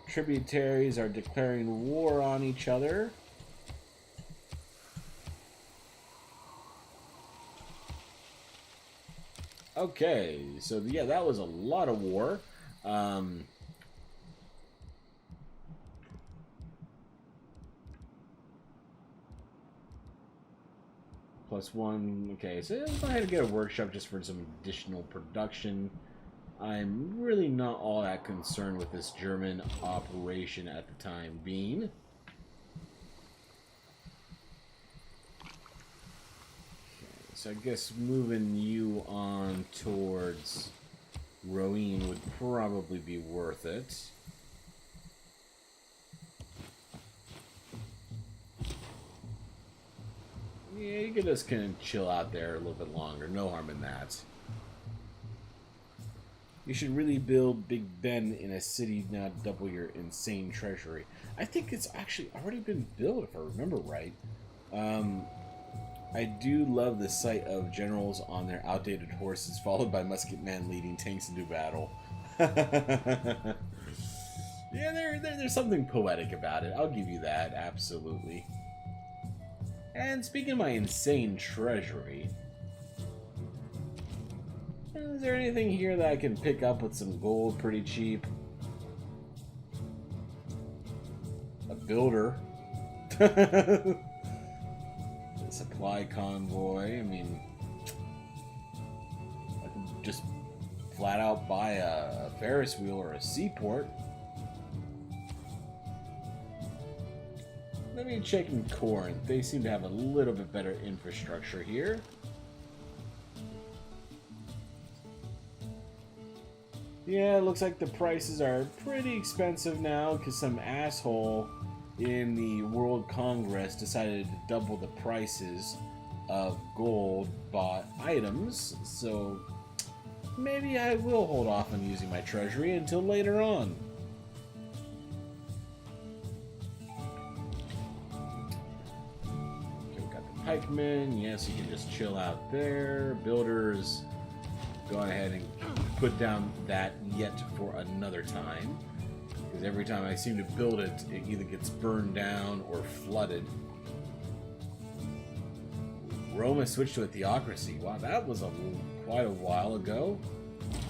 tributaries are declaring war on each other. Okay, so yeah, that was a lot of war. +1. Okay, so let's go ahead and get a workshop just for some additional production. I'm really not all that concerned with this German operation at the time being. Okay, so I guess moving you on towards Rouen would probably be worth it. Yeah, you can just kind of chill out there a little bit longer. No harm in that. You should really build Big Ben in a city, not double your insane treasury. I think it's actually already been built, if I remember right. I do love the sight of generals on their outdated horses, followed by musketmen leading tanks into battle. Yeah, there's something poetic about it. I'll give you that, absolutely. And speaking of my insane treasury, is there anything here that I can pick up with some gold pretty cheap? A builder. A supply convoy. I mean, I can just flat out buy a Ferris wheel or a seaport. Let me check in Corinth. They seem to have a little bit better infrastructure here. Yeah, it looks like the prices are pretty expensive now because some asshole in the World Congress decided to double the prices of gold bought items. So maybe I will hold off on using my treasury until later on. Pikemen, yes, you can just chill out there. Builders, go ahead and put down that yet for another time. Because every time I seem to build it, it either gets burned down or flooded. Rome has switched to a theocracy. Wow, that was quite a while ago.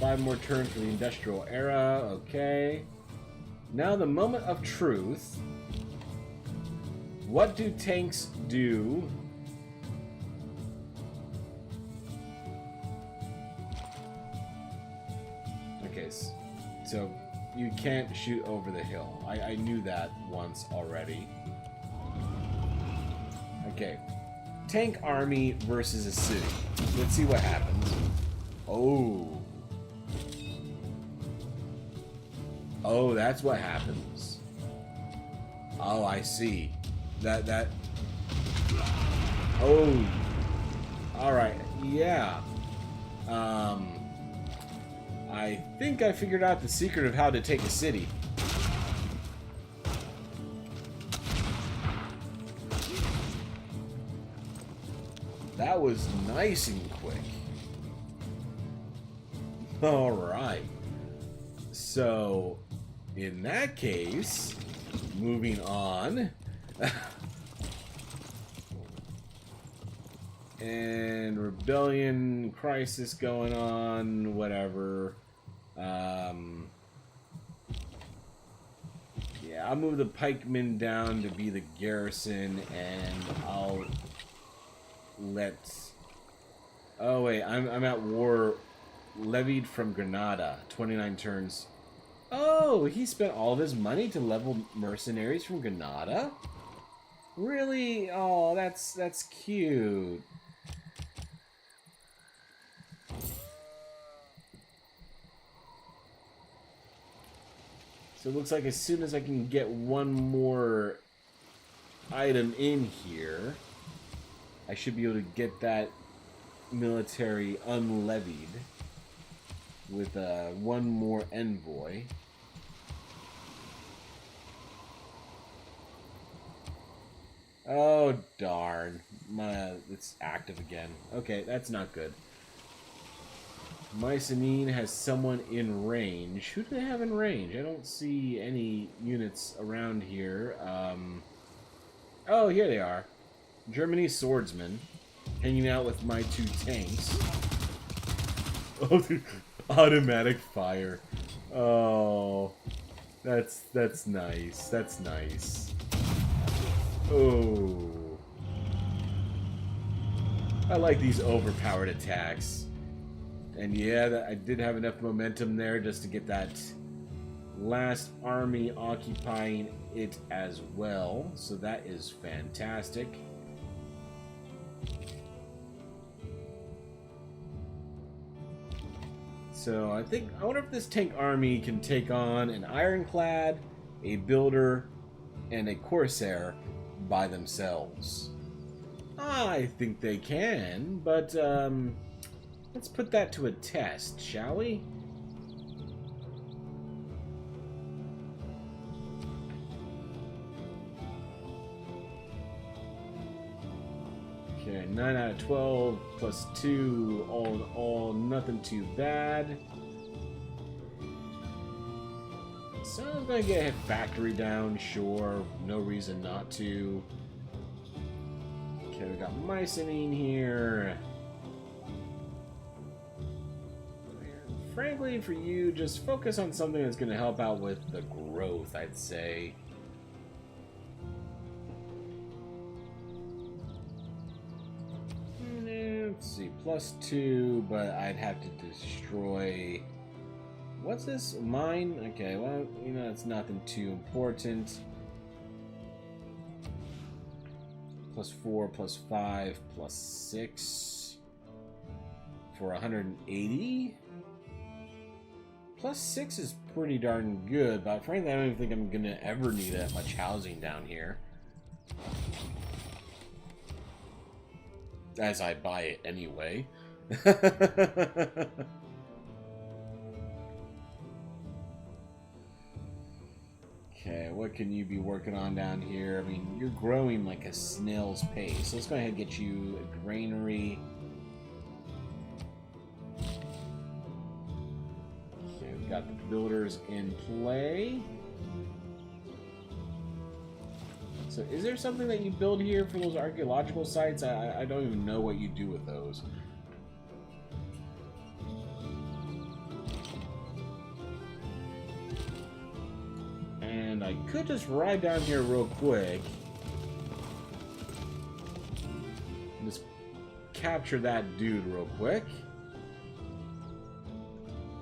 5 more turns for the industrial era. Okay. Now the moment of truth. What do tanks do? Okay, so you can't shoot over the hill. I knew that once already. Okay. Tank army versus a city. Let's see what happens. Oh. Oh, that's what happens. Oh, I see. That... Oh. Alright, yeah. I think I figured out the secret of how to take a city. That was nice and quick. Alright. So, in that case, moving on. And rebellion, crisis going on, whatever. Yeah, I'll move the pikemen down to be the garrison, and I'll let... Oh, wait, I'm at war levied from Granada. 29 turns. Oh, he spent all of his money to level mercenaries from Granada? Really? Oh, that's cute. So it looks like as soon as I can get one more item in here, I should be able to get that military unlevied with one more envoy. Oh, darn. It's active again. Okay, that's not good. Mycenae has someone in range. Who do they have in range? I don't see any units around here. Oh, here they are. Germany swordsmen. Hanging out with my 2 tanks. Oh, automatic fire. Oh, that's nice. That's nice. Oh, I like these overpowered attacks. And yeah, I did have enough momentum there just to get that last army occupying it as well. So that is fantastic. So I wonder if this tank army can take on an ironclad, a builder, and a corsair by themselves. I think they can, but let's put that to a test, shall we? Okay, 9 out of 12 plus 2, all in all, nothing too bad. So I'm gonna get a factory down, sure, no reason not to. Okay, we got Mycenae here. Frankly, for you, just focus on something that's gonna help out with the growth, I'd say. Let's see, plus 2, but I'd have to destroy... What's this? Mine? Okay, well, you know, it's nothing too important. Plus 4, plus 5, plus 6. For 180? Plus 6 is pretty darn good, but frankly, I don't even think I'm gonna ever need that much housing down here. As I buy it anyway. Okay, what can you be working on down here? I mean, you're growing like a snail's pace. Let's go ahead and get you a granary. Okay, we've got the builders in play. So is there something that you build here for those archaeological sites? I don't even know what you do with those. And I could just ride down here real quick. Just capture that dude real quick.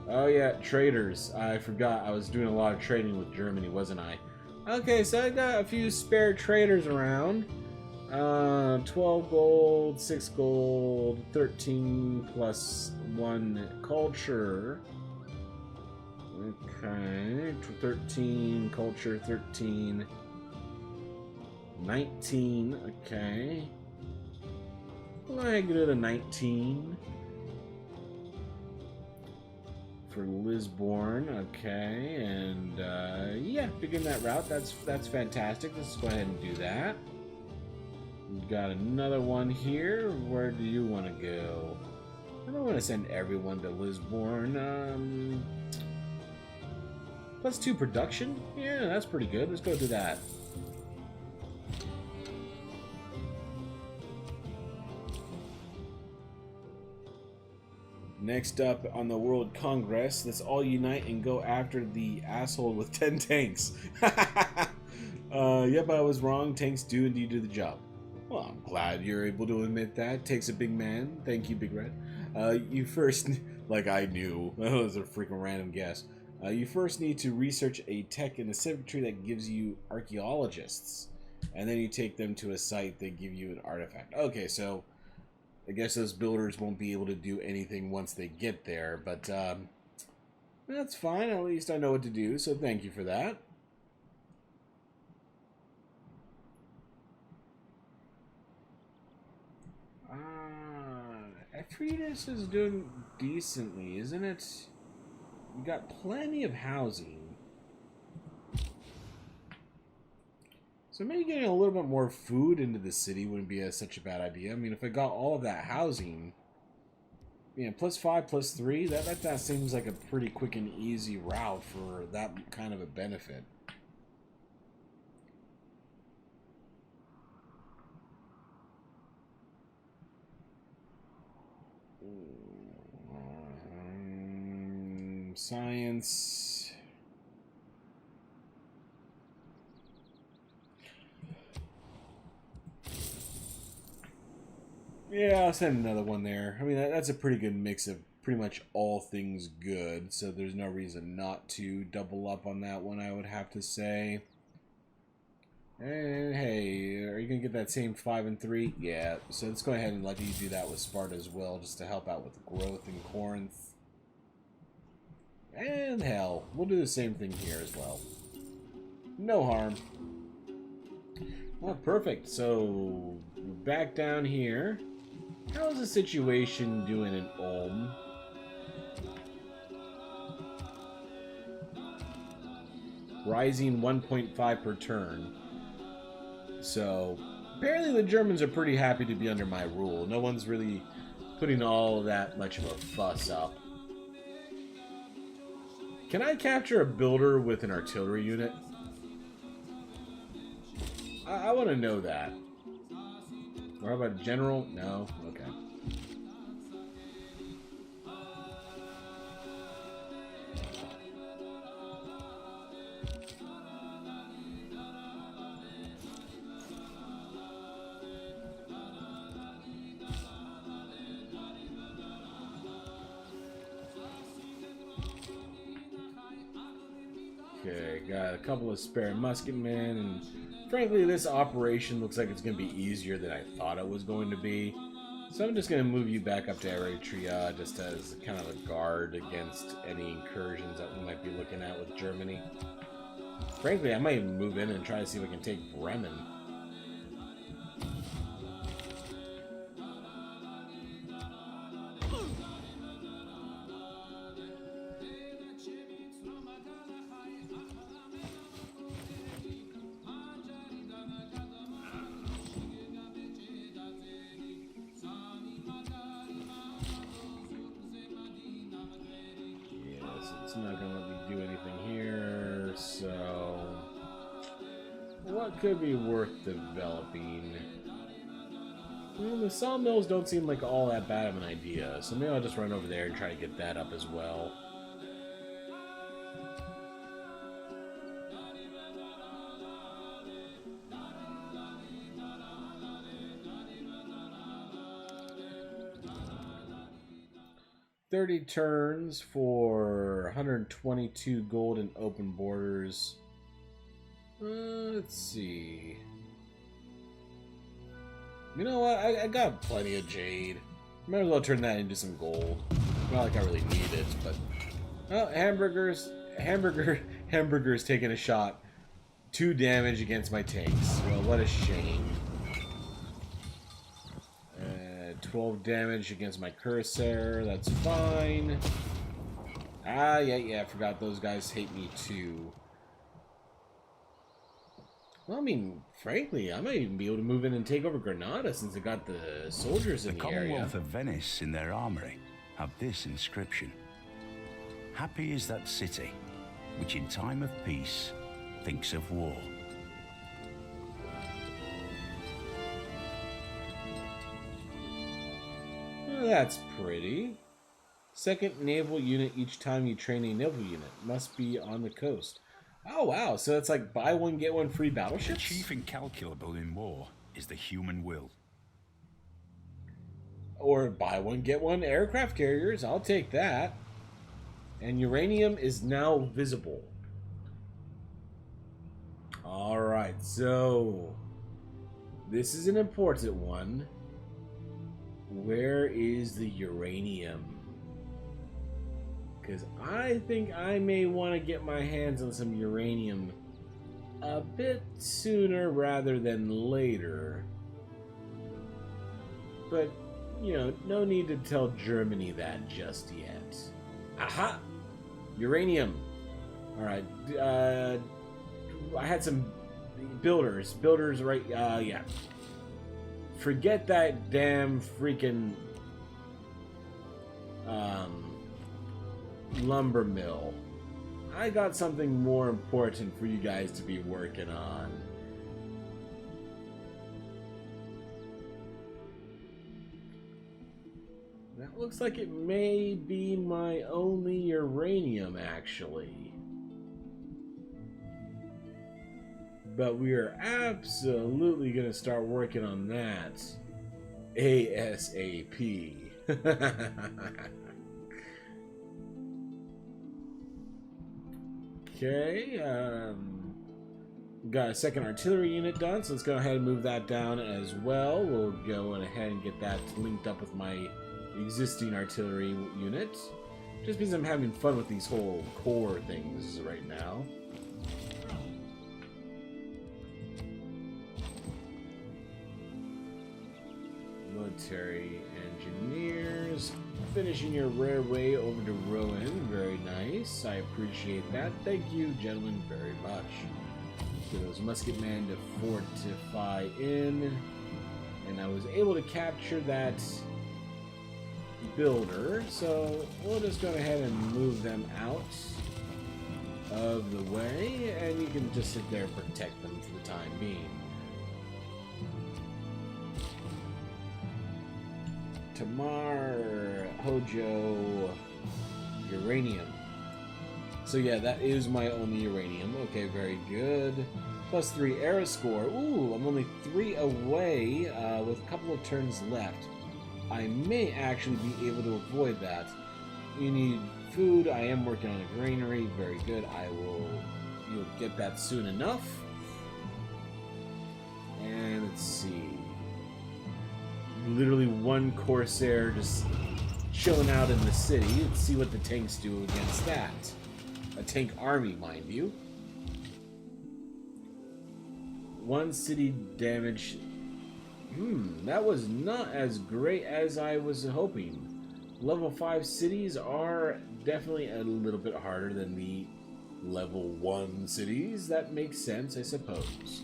Oh yeah, traders. I forgot I was doing a lot of trading with Germany, wasn't I? Okay, so I got a few spare traders around. 12 gold, 6 gold, 13 plus 1 culture. Okay, 13 culture, 13, 19. Okay, well, I can do the 19 for Lisbon. Okay, and yeah, begin that route. That's fantastic. Let's go ahead and do that. We've got another one here. Where do you want to go? I don't want to send everyone to Lisbon. Plus 2 production? Yeah, that's pretty good. Let's go do that. Next up on the World Congress, let's all unite and go after the asshole with 10 tanks. Yep, I was wrong. Tanks do indeed do the job. Well, I'm glad you're able to admit that. Takes a big man. Thank you, Big Red. You first, like I knew, that was a freaking random guess. You first need to research a tech in the circuitry that gives you archaeologists. And then you take them to a site that give you an artifact. Okay, so I guess those builders won't be able to do anything once they get there, but that's fine. At least I know what to do, so thank you for that. Efridas is doing decently, isn't it? You got plenty of housing. So maybe getting a little bit more food into the city wouldn't be such a bad idea. I mean, if I got all of that housing, yeah, +5, +3, that seems like a pretty quick and easy route for that kind of a benefit. Science. Yeah, I'll send another one there. I mean, that's a pretty good mix of pretty much all things good, so there's no reason not to double up on that one, I would have to say. And hey, are you going to get that same 5 and 3? Yeah, so let's go ahead and let you do that with Sparta as well, just to help out with growth in Corinth. And hell, we'll do the same thing here as well. No harm. Well, perfect. So, back down here. How's the situation doing in Ulm? Rising 1.5 per turn. So, apparently the Germans are pretty happy to be under my rule. No one's really putting all that much of a fuss up. Can I capture a builder with an artillery unit? I want to know that. Or how about general? No? Okay. Okay, got a couple of spare musketmen, and frankly, this operation looks like it's going to be easier than I thought it was going to be. So I'm just going to move you back up to Eritrea just as kind of a guard against any incursions that we might be looking at with Germany. Frankly, I might even move in and try to see if I can take Bremen. It's not going to let me do anything here, so what could be worth developing? Well, the sawmills don't seem like all that bad of an idea, so maybe I'll just run over there and try to get that up as well. $30 turns for 122 gold and open borders. Let's see. You know what? I got plenty of jade. Might as well turn that into some gold. Not like I really need it, but... Well, Hamburger's taking a shot. 2 damage against my tanks. Well, what a shame. 12 damage against my Cuirassier. That's fine. Ah, yeah, I forgot those guys hate me too. Well, I mean, frankly, I might even be able to move in and take over Granada since I got the soldiers in the area. The Commonwealth of Venice in their armory have this inscription. Happy is that city, which in time of peace thinks of war. Well, that's pretty. Second naval unit each time you train a naval unit. Must be on the coast. Oh, wow. So it's like buy one, get one free The battleships? chief incalculable in war is the human will. Or buy one, get one aircraft carriers. I'll take that. And uranium is now visible. Alright, so this is an important one. Where is the uranium? Because I think I may want to get my hands on some uranium a bit sooner rather than later. But, you know, no need to tell Germany that just yet. Aha! Uranium. Alright, I had some builders. Builders, right? Yeah. Forget that damn freaking lumber mill. I got something more important for you guys to be working on. That looks like it may be my only uranium, actually. But we are absolutely going to start working on that ASAP. Okay, got a second artillery unit done, so let's go ahead and move that down as well. We'll go ahead and get that linked up with my existing artillery unit. Just because I'm having fun with these whole core things right now. Military engineers, finishing your railway over to Rowan. Very nice. I appreciate that. Thank you, gentlemen, very much. So those musketmen to fortify in, and I was able to capture that builder. So we'll just go ahead and move them out of the way, and you can just sit there and protect them for the time being. Tamar, Hojo, uranium. So yeah, that is my only uranium. Okay, very good. +3 era score. Ooh, I'm only 3 away with a couple of turns left. I may actually be able to avoid that. You need food. I am working on a granary. Very good. You'll get that soon enough. And let's see. Literally one Corsair just chilling out in the city. Let's see what the tanks do against that. A tank army, mind you. One city damage. That was not as great as I was hoping. Level 5 cities are definitely a little bit harder than the level 1 cities. That makes sense, I suppose.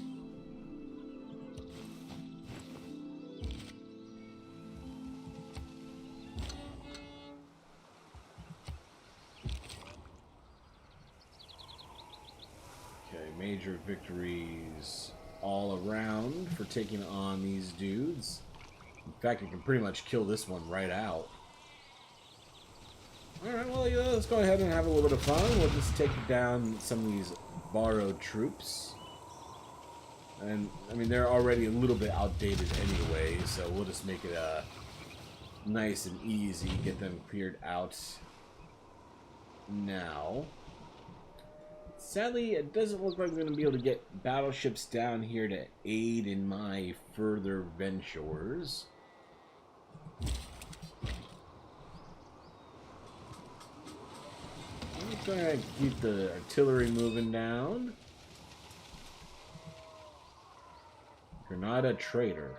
Major victories all around for taking on these dudes. In fact, I can pretty much kill this one right out. Alright, well, yeah, let's go ahead and have a little bit of fun. We'll just take down some of these borrowed troops. And, I mean, they're already a little bit outdated anyway, so we'll just make it nice and easy. Get them cleared out now. Sadly, it doesn't look like I'm going to be able to get battleships down here to aid in my further ventures. I'm just going to keep the artillery moving down. Granada Trader.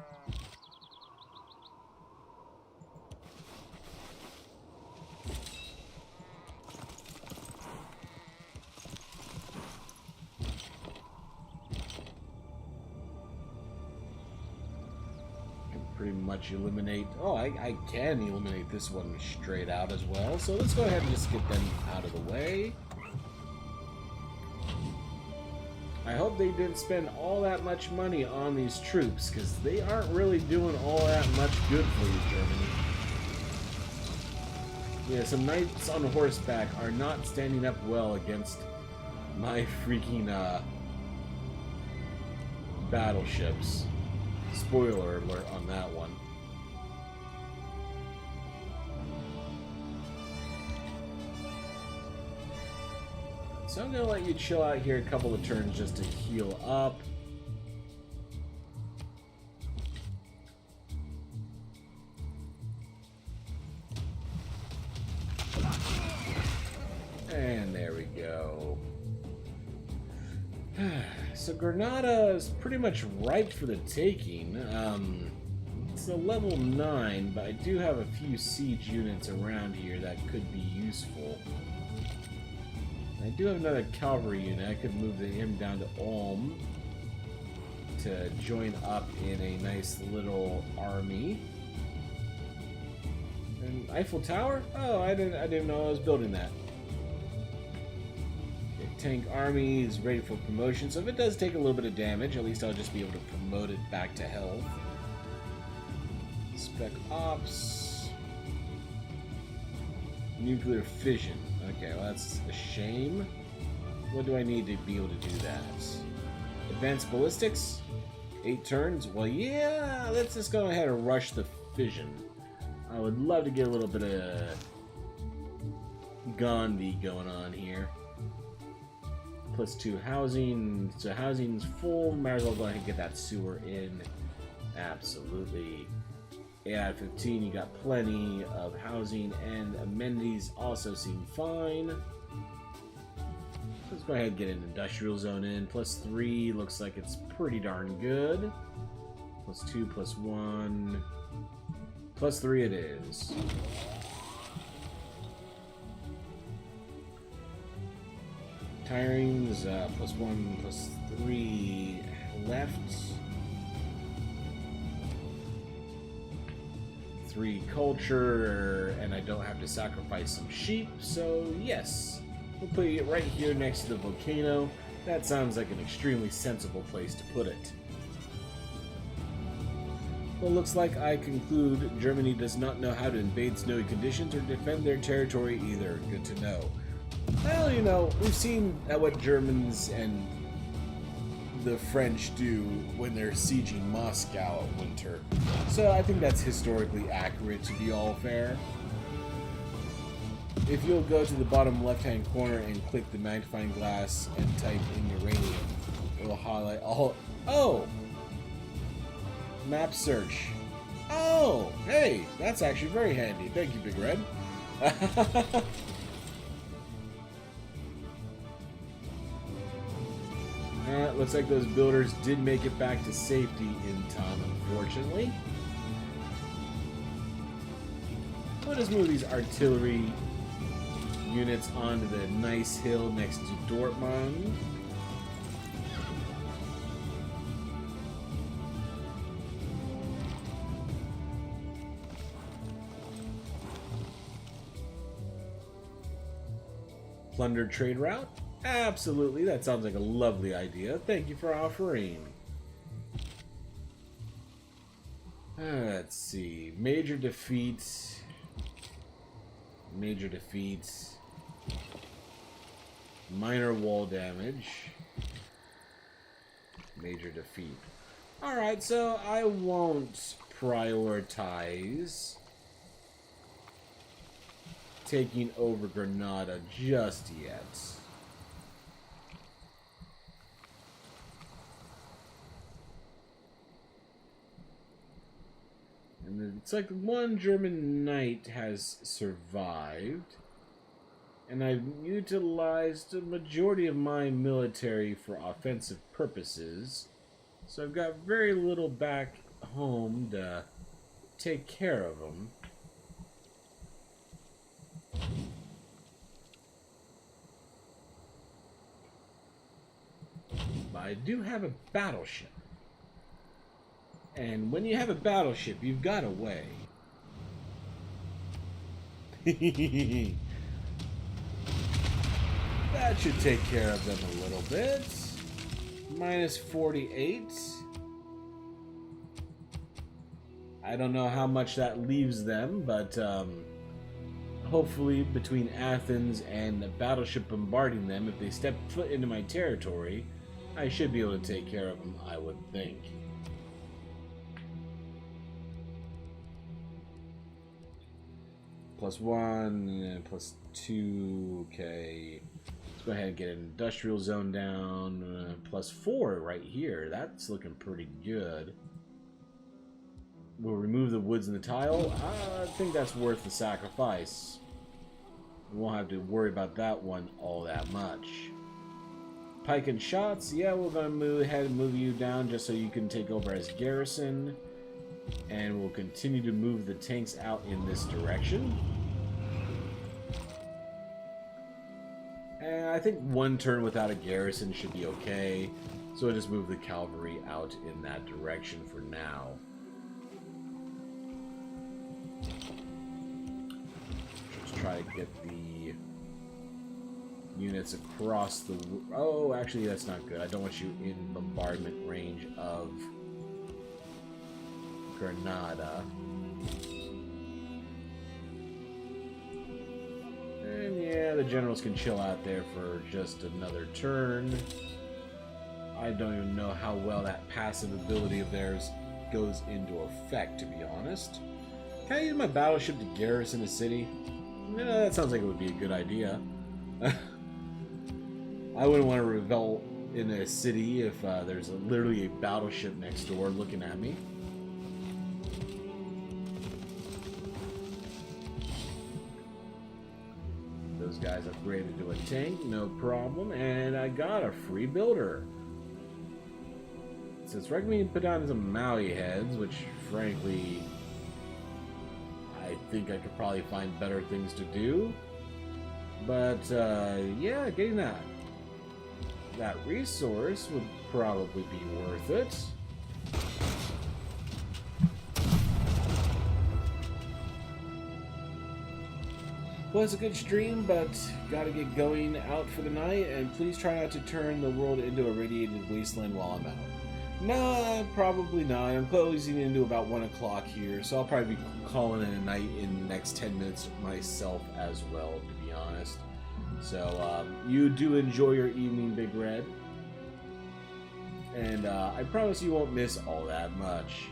Pretty much eliminate... Oh, I can eliminate this one straight out as well. So let's go ahead and just get them out of the way. I hope they didn't spend all that much money on these troops, because they aren't really doing all that much good for you, Germany. Yeah, some knights on horseback are not standing up well against my freaking battleships. Spoiler alert on that one. So I'm gonna let you chill out here a couple of turns just to heal up. And there we go. So Granada is pretty much ripe for the taking. It's a level 9, but I do have a few siege units around here that could be useful. I do have another cavalry unit. I could move him down to Ulm to join up in a nice little army. And Eiffel Tower? Oh, I didn't know I was building that. Okay, tank army is ready for promotion, so if it does take a little bit of damage, at least I'll just be able to promote it back to health. Spec Ops. Nuclear fission. Okay, well that's a shame. What do I need to be able to do that? Advanced ballistics? 8 turns? Well, yeah, let's just go ahead and rush the fission. I would love to get a little bit of Gandhi going on here. +2 housing. So housing's full. Might as well go ahead and get that sewer in. Absolutely. 8 out of 15, you got plenty of housing, and amenities also seem fine. Let's go ahead and get an industrial zone in. +3 looks like it's pretty darn good. +2, +1. +3 it is. Tirings, +1, +3 left. 3 culture, and I don't have to sacrifice some sheep, so yes. We'll put it right here next to the volcano. That sounds like an extremely sensible place to put it. Well, looks like I conclude Germany does not know how to invade snowy conditions or defend their territory either. Good to know. Well, you know, we've seen what Germans and the French do when they're sieging Moscow at winter. So I think that's historically accurate, to be all fair. If you'll go to the bottom left-hand corner and click the magnifying glass and type in uranium, it will highlight all... Oh! Map search. Oh! Hey! That's actually very handy. Thank you, Big Red. Looks like those builders did make it back to safety in time, unfortunately. We'll just move these artillery units onto the nice hill next to Dortmund. Plunder trade route? Absolutely, that sounds like a lovely idea. Thank you for offering. Let's see. Major defeats. Major defeats. Minor wall damage. Major defeat. Alright, so I won't prioritize taking over Granada just yet. And it's like one German knight has survived, and I've utilized a majority of my military for offensive purposes, so I've got very little back home to take care of them. But I do have a battleship. And when you have a battleship, you've got a way. That should take care of them a little bit. Minus 48. I don't know how much that leaves them, but hopefully between Athens and a battleship bombarding them, if they step foot into my territory, I should be able to take care of them, I would think. +1, +2, okay. Let's go ahead and get an industrial zone down. +4 right here. That's looking pretty good. We'll remove the woods and the tile. I think that's worth the sacrifice. We won't have to worry about that one all that much. Pike and shots. Yeah, we're going to move ahead and move you down just so you can take over as garrison. And we'll continue to move the tanks out in this direction. And I think one turn without a garrison should be okay. So I'll just move the cavalry out in that direction for now. Just try to get the units across the... Oh, actually that's not good. I don't want you in bombardment range of Granada. And yeah, the generals can chill out there for just another turn. I don't even know how well that passive ability of theirs goes into effect, to be honest. Can I use my battleship to garrison a city? No, that sounds like it would be a good idea. I wouldn't want to rebel in a city if there's literally a battleship next door looking at me. Those guys upgraded to a tank, no problem, and I got a free builder. So it's recommended to put down some Maui heads, which frankly I think I could probably find better things to do. But yeah, getting that resource would probably be worth it. Well, it's a good stream, but gotta get going out for the night, and please try not to turn the world into a radiated wasteland while I'm out. No, probably not. I'm closing into about 1 o'clock here, so I'll probably be calling it a night in the next 10 minutes myself as well, to be honest. So, you do enjoy your evening, Big Red. And I promise you won't miss all that much.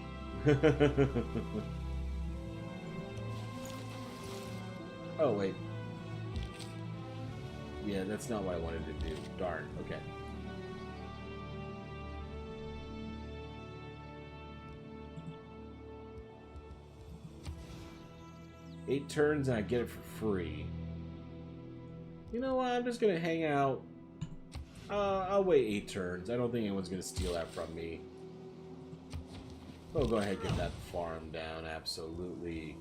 Oh, wait. Yeah, that's not what I wanted to do. Darn. Okay. Eight turns and I get it for free. You know what? I'm just going to hang out. I'll wait 8 turns. I don't think anyone's going to steal that from me. We'll go ahead and get that farm down. Absolutely.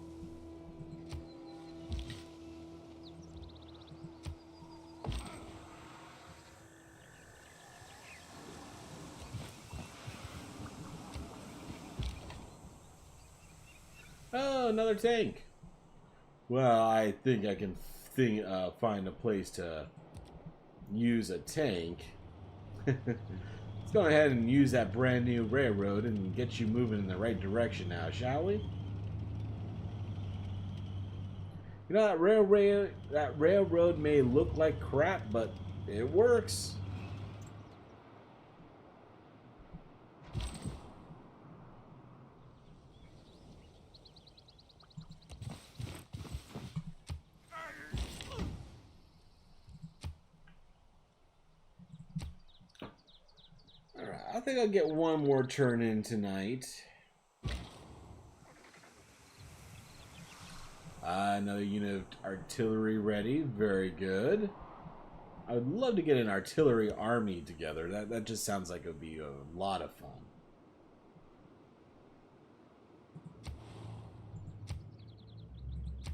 Oh, another tank. Well, I think I can find a place to use a tank. Let's go ahead and use that brand new railroad and get you moving in the right direction now, shall we? You know, that railroad may look like crap, but it works. I think I'll get one more turn in tonight. Another unit of artillery ready. Very good. I would love to get an artillery army together. That just sounds like it would be a lot of fun.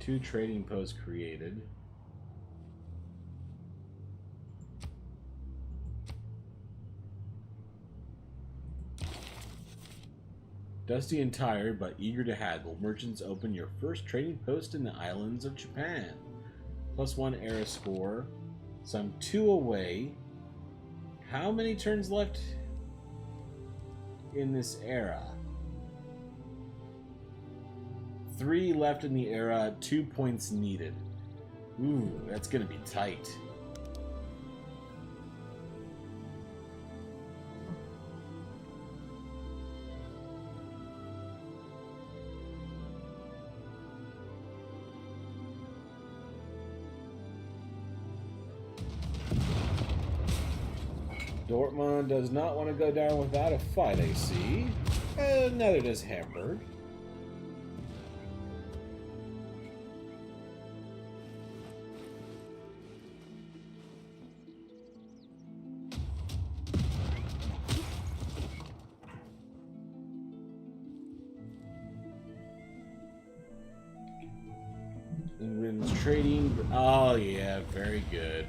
Two trading posts created. Dusty and tired, but eager to haggle, merchants open your first trading post in the islands of Japan. +1 era score. So I'm 2 away. How many turns left in this era? 3 left in the era, 2 points needed. Ooh, that's gonna be tight. Dortmund does not want to go down without a fight, I see. Neither does Hamburg. England's trading. Oh, yeah, very good.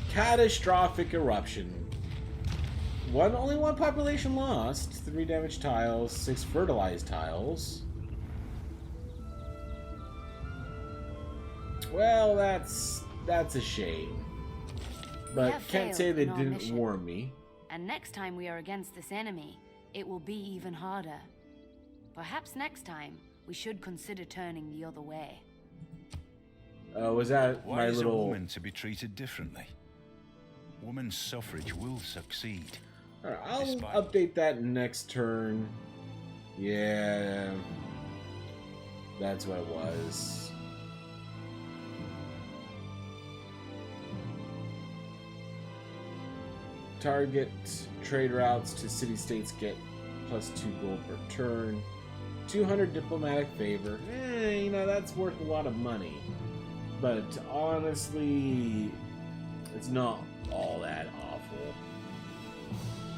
Catastrophic eruption. Only one population lost. 3 damaged tiles, 6 fertilized tiles. Well, that's a shame. But can't say they didn't warn me. And next time we are against this enemy, it will be even harder. Perhaps next time we should consider turning the other way. Was that Why my is little... a woman to be treated differently? Women's suffrage will succeed. Alright, I'll update that next turn. Yeah. That's what it was. Target trade routes to city-states get plus 2 gold per turn. 200 diplomatic favor. You know, that's worth a lot of money. But honestly, it's not all that awful.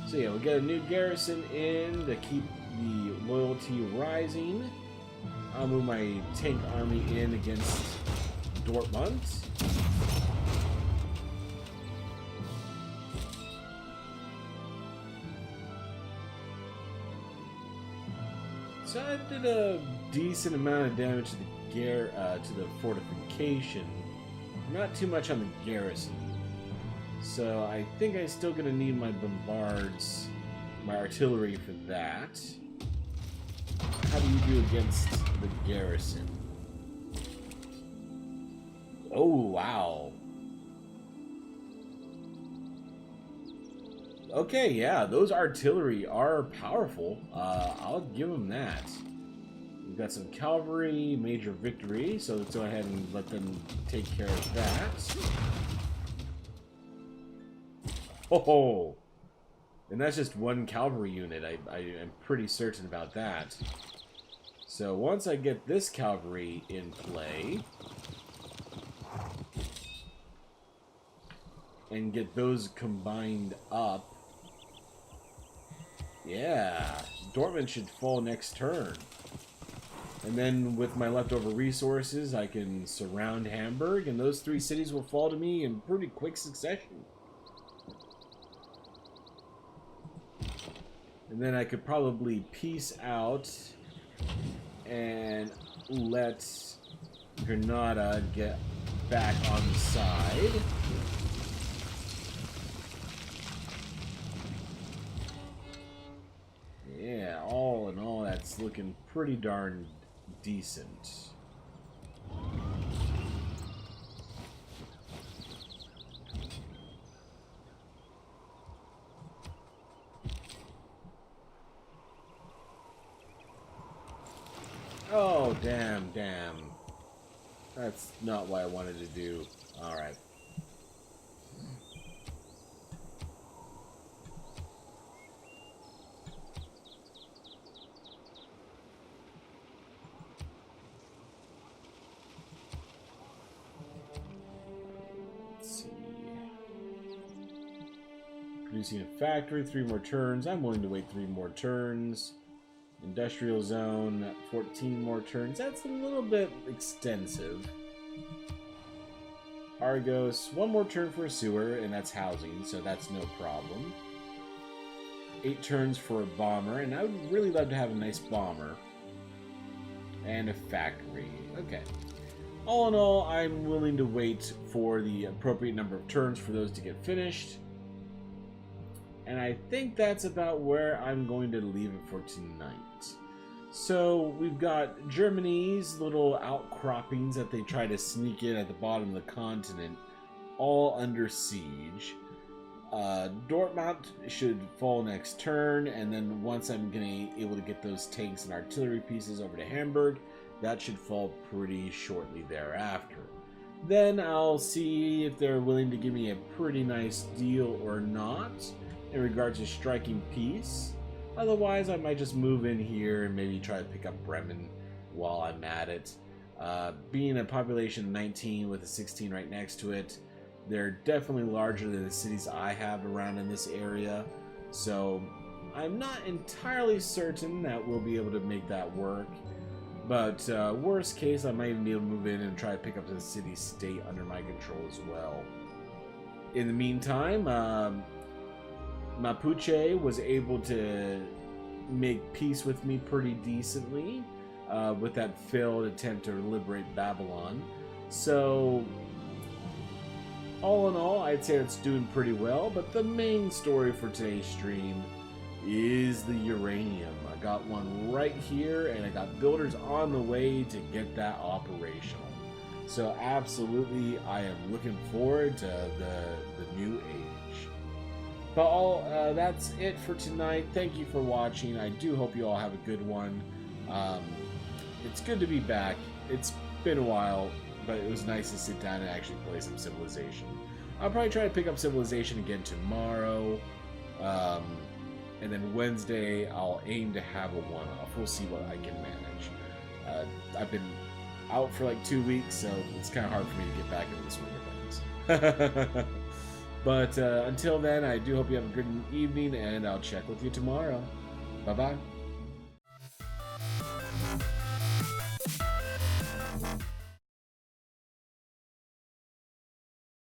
So yeah, we got a new garrison in to keep the loyalty rising. I'll move my tank army in against Dortmund. So I did a decent amount of damage to the fortification. Not too much on the garrison. So I think I'm still gonna need my bombards, my artillery for that. How do you do against the garrison? Oh, wow. Okay, yeah, those artillery are powerful. I'll give them that. We've got some cavalry, major victory, so let's go ahead and let them take care of that. Oh, and that's just one cavalry unit. I am pretty certain about that. So once I get this cavalry in play and get those combined up, yeah, Dortmund should fall next turn. And then with my leftover resources, I can surround Hamburg, and those 3 cities will fall to me in pretty quick succession. And then I could probably peace out and let Granada get back on the side. Yeah, all in all, that's looking pretty darn decent. Oh, damn. That's not what I wanted to do. Alright. Let's see. Producing a factory, 3 more turns. I'm willing to wait 3 more turns. Industrial zone, 14 more turns. That's a little bit extensive. Argos, 1 more turn for a sewer, and that's housing, so that's no problem. 8 turns for a bomber, and I would really love to have a nice bomber. And a factory. Okay. All in all, I'm willing to wait for the appropriate number of turns for those to get finished. And I think that's about where I'm going to leave it for tonight. So we've got Germany's little outcroppings that they try to sneak in at the bottom of the continent, all under siege. Dortmund should fall next turn, and then once I'm able to get those tanks and artillery pieces over to Hamburg, that should fall pretty shortly thereafter. Then I'll see if they're willing to give me a pretty nice deal or not in regards to striking peace. Otherwise, I might just move in here and maybe try to pick up Bremen while I'm at it. Being a population of 19 with a 16 right next to it, they're definitely larger than the cities I have around in this area. So I'm not entirely certain that we'll be able to make that work. But worst case, I might even be able to move in and try to pick up the city-state under my control as well. In the meantime, Mapuche was able to make peace with me pretty decently with that failed attempt to liberate Babylon. So, all in all, I'd say it's doing pretty well, but the main story for today's stream is the uranium. I got one right here, and I got builders on the way to get that operational. So absolutely, I am looking forward to the new age. But that's it for tonight. Thank you for watching. I do hope you all have a good one. It's good to be back. It's been a while, but it was nice to sit down and actually play some Civilization. I'll probably try to pick up Civilization again tomorrow. And then Wednesday, I'll aim to have a one-off. We'll see what I can manage. I've been out for like 2 weeks, so it's kind of hard for me to get back into the swing of things. But until then, I do hope you have a good evening, and I'll check with you tomorrow. Bye-bye.